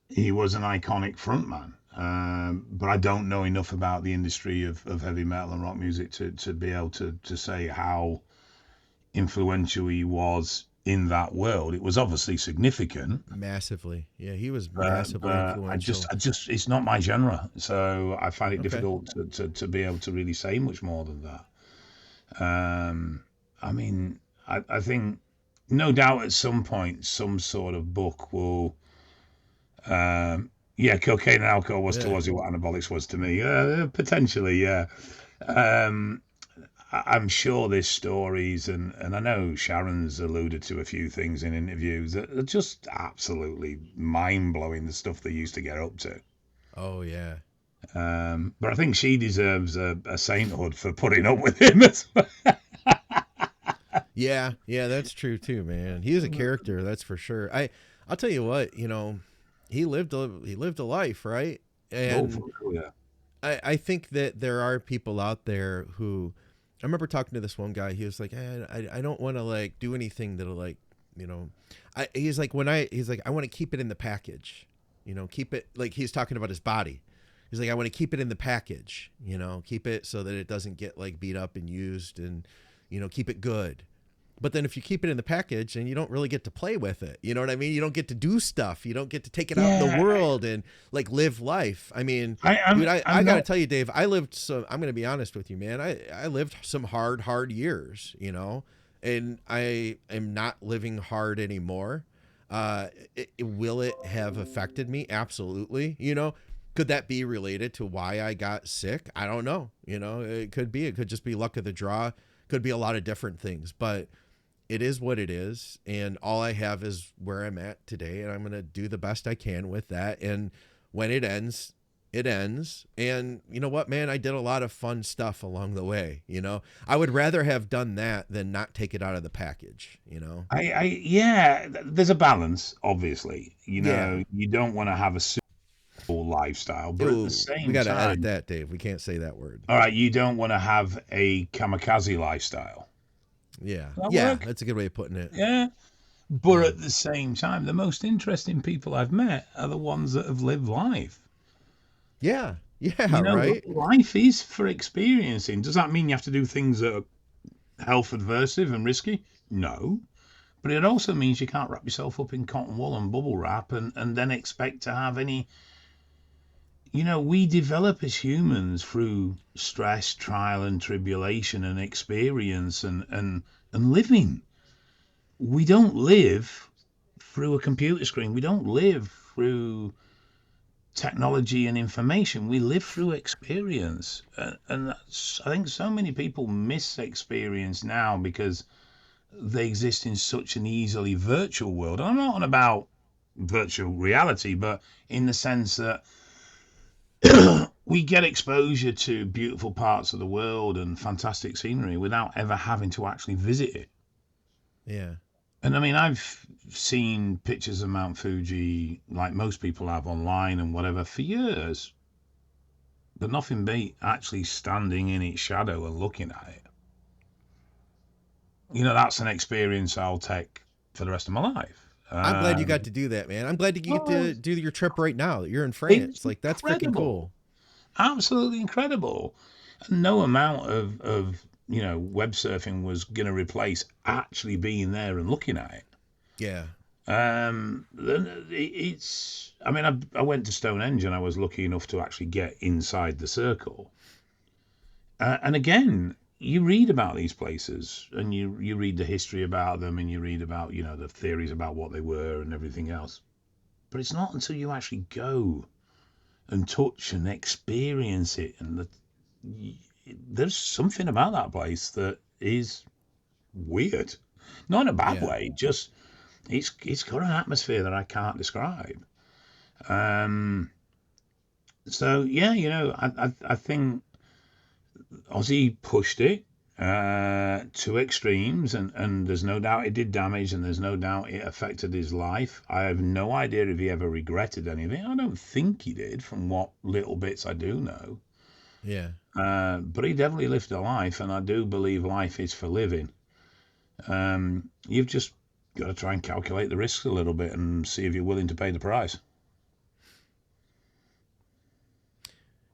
Speaker 1: He was an iconic frontman. But I don't know enough about the industry of heavy metal and rock music to be able to say how influential he was in that world. It was obviously significant,
Speaker 2: Massively. Yeah, he was
Speaker 1: but,
Speaker 2: massively
Speaker 1: but
Speaker 2: influential.
Speaker 1: I just, it's not my genre, so I find it
Speaker 2: Okay.
Speaker 1: difficult to be able to really say much more than that. I mean, I think no doubt at some point some sort of book will. Yeah, cocaine and alcohol was to
Speaker 2: Yeah.
Speaker 1: Ozzy what anabolics was to me. Potentially, yeah. Um, I'm sure there's stories, and I know Sharon's alluded to a few things in interviews that are just absolutely mind blowing. The stuff they used to get up to.
Speaker 2: Oh yeah.
Speaker 1: But I think she deserves a sainthood for putting up with him as well.
Speaker 2: Yeah, yeah, that's true too, man. He was a character, that's for sure. I'll tell you what, you know, he lived a life, right?
Speaker 1: Oh,
Speaker 2: And
Speaker 1: for sure, yeah.
Speaker 2: I think that there are people out there who I remember talking to this one guy. He was like, I don't want to like do anything that'll like, you know, he's like I want to keep it in the package, you know, keep it like he's talking about his body. He's like, I want to keep it in the package, you know, keep it so that it doesn't get like beat up and used and, you know, keep it good. But then if you keep it in the package and you don't really get to play with it, you know what I mean? You don't get to do stuff. You don't get to take it out in the
Speaker 1: Yeah,
Speaker 2: world and like live life. I mean, dude, I
Speaker 1: I'm
Speaker 2: got to
Speaker 1: not.
Speaker 2: tell you, Dave, I lived some, I'm going to be honest with you, man. I lived some hard years, you know, and I am not living hard anymore. Will it have affected me? Absolutely. You know, could that be related to why I got sick? I don't know. You know, it could be. It could just be luck of the draw. Could be a lot of different things, but it is what it is, and all I have is where I'm at today, and I'm going to do the best I can with that. And when it ends, it ends. And you know what, man, I did a lot of fun stuff along the way. You know, I would rather have done that than not take it out of the package, you know?
Speaker 1: Yeah, there's a balance, obviously. You
Speaker 2: Yeah.
Speaker 1: know, you don't want to have a simple lifestyle, but at the
Speaker 2: Ooh, we
Speaker 1: same
Speaker 2: got to edit
Speaker 1: time,
Speaker 2: that, Dave. We can't say that word.
Speaker 1: all right, you don't want to have a kamikaze lifestyle.
Speaker 2: Yeah.
Speaker 1: Does that
Speaker 2: Yeah,
Speaker 1: work?
Speaker 2: that's a good way of putting it.
Speaker 1: Yeah. But
Speaker 2: Yeah.
Speaker 1: at the same time, the most interesting people I've met are the ones that have lived life.
Speaker 2: Yeah. Yeah,
Speaker 1: You know,
Speaker 2: right?
Speaker 1: life is for experiencing. Does that mean you have to do things that are health adversive and risky? No. But it also means you can't wrap yourself up in cotton wool and bubble wrap and then expect to have any. You know, we develop as humans through stress, trial and tribulation and experience and living. We don't live through a computer screen. We don't live through technology and information. We live through experience. And that's, I think so many people miss experience now because they exist in such an easily virtual world. I'm not on about virtual reality, but in the sense that we get exposure to beautiful parts of the world and fantastic scenery without ever having to actually visit it.
Speaker 2: Yeah.
Speaker 1: And I mean, I've seen pictures of Mount Fuji like most people have online and whatever for years, but nothing beat actually standing in its shadow and looking at it. You know, that's an experience I'll take for the rest of my life.
Speaker 2: I'm glad you got to do that, man. I'm glad you get
Speaker 1: Oh,
Speaker 2: to do your trip right now. You're in
Speaker 1: it's
Speaker 2: France. Like, that's freaking
Speaker 1: incredible,
Speaker 2: cool.
Speaker 1: absolutely incredible. No amount of web surfing was going to replace actually being there and looking at it.
Speaker 2: Yeah.
Speaker 1: It's. I mean, I went to Stonehenge and I was lucky enough to actually get inside the circle. And again, you read about these places and you read the history about them and you read about the theories about what they were and everything else. But it's not until you actually go and touch and experience it there's something about that place that is weird, not in a bad
Speaker 2: Yeah.
Speaker 1: way. Just it's got an atmosphere that I can't describe. Um, so yeah, I think Ozzy pushed it. to extremes, and there's no doubt it did damage, and there's no doubt it affected his life. I have no idea if he ever regretted anything. I don't think he did, from what little bits I do know.
Speaker 2: Yeah.
Speaker 1: But he definitely lived a life, and I do believe life is for living. You've just got to try and calculate the risks a little bit and see if you're willing to pay the price.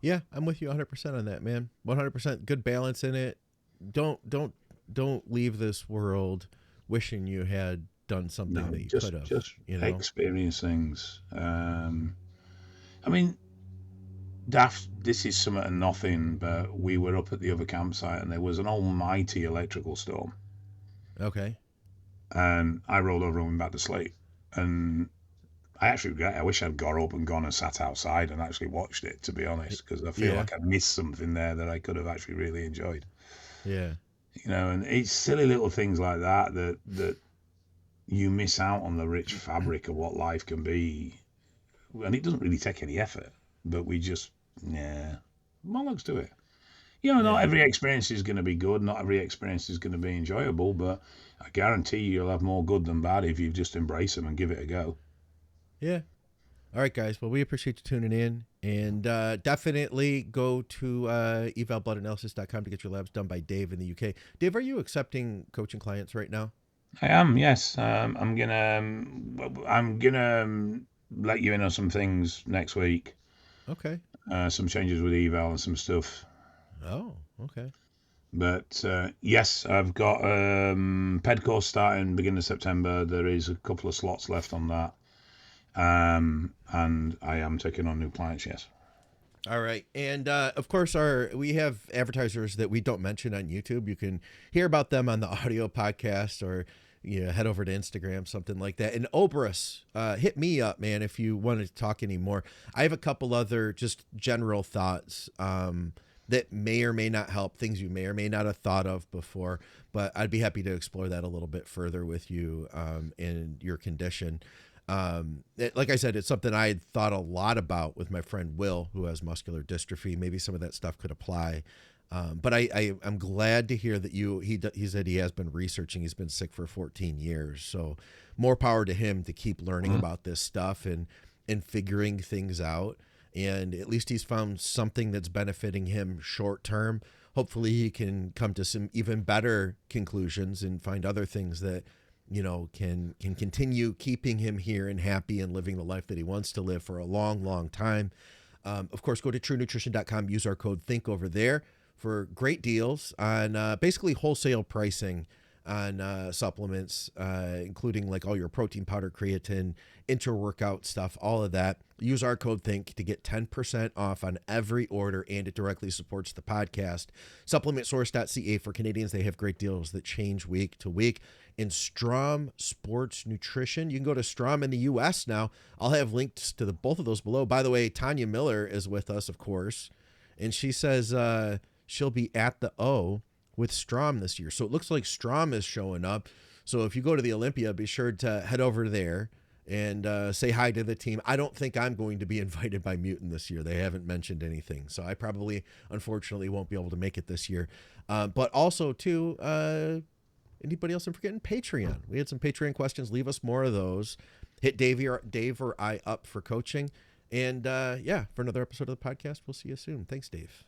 Speaker 2: Yeah, I'm with you 100% on that, man. 100% good balance in it. Don't leave this world wishing you had done something that you could have.
Speaker 1: Just
Speaker 2: you know?
Speaker 1: experience things. I mean, daft. This is something and nothing, but we were up at the other campsite and there was an almighty electrical storm.
Speaker 2: Okay.
Speaker 1: And I rolled over and went back to sleep. And I actually regret it. I wish I'd got up and gone and sat outside and actually watched it, to be honest, because I feel like I missed something there that I could have actually really enjoyed.
Speaker 2: Yeah.
Speaker 1: You know, and it's silly little things like that you miss out on the rich fabric of what life can be. And it doesn't really take any effort, but we just, bollocks to it. You know, not every experience is going to be good. Not every experience is going to be enjoyable, but I guarantee you'll have more good than bad if you just embrace them and give it a go.
Speaker 2: Yeah. All right, guys. Well, we appreciate you tuning in, and definitely go to evalbloodanalysis.com to get your labs done by Dave in the UK. Dave, are you accepting coaching clients right now?
Speaker 1: I am, yes. I'm gonna let you in on some things next week.
Speaker 2: Okay.
Speaker 1: Some changes with eval and some stuff.
Speaker 2: Oh, okay.
Speaker 1: But yes, I've got PED course starting beginning of September. There is a couple of slots left on that. And I am taking on new clients, yes.
Speaker 2: All right. And of course, we have advertisers that we don't mention on YouTube. You can hear about them on the audio podcast, or head over to Instagram, something like that. And Obrus, hit me up, man, if you want to talk anymore. I have a couple other just general thoughts that may or may not help, things you may or may not have thought of before, but I'd be happy to explore that a little bit further with you in your condition. Like I said, it's something I had thought a lot about with my friend Will, who has muscular dystrophy. Maybe some of that stuff could apply. But I'm glad to hear that he said he has been researching. He's been sick for 14 years. So more power to him to keep learning about this stuff and figuring things out. And at least he's found something that's benefiting him short term. Hopefully he can come to some even better conclusions and find other things that can continue keeping him here and happy and living the life that he wants to live for a long, long time. Of course, go to truenutrition.com, use our code THINK over there for great deals on basically wholesale pricing on supplements, including like all your protein powder, creatine, intra-workout stuff, all of that. Use our code THINK to get 10% off on every order, and it directly supports the podcast. Supplementsource.ca for Canadians. They have great deals that change week to week. In Strom Sports Nutrition, you can go to Strom in the U.S. now. I'll have links to both of those below. By the way, Tanya Miller is with us, of course, and she says she'll be at the O with Strom this year. So it looks like Strom is showing up. So if you go to the Olympia, be sure to head over there and say hi to the team. I don't think I'm going to be invited by Mutant this year. They haven't mentioned anything. So I probably, unfortunately, won't be able to make it this year. But also, too, anybody else I'm forgetting? Patreon. We had some Patreon questions. Leave us more of those. Hit Dave or I up for coaching. And for another episode of the podcast, we'll see you soon. Thanks, Dave.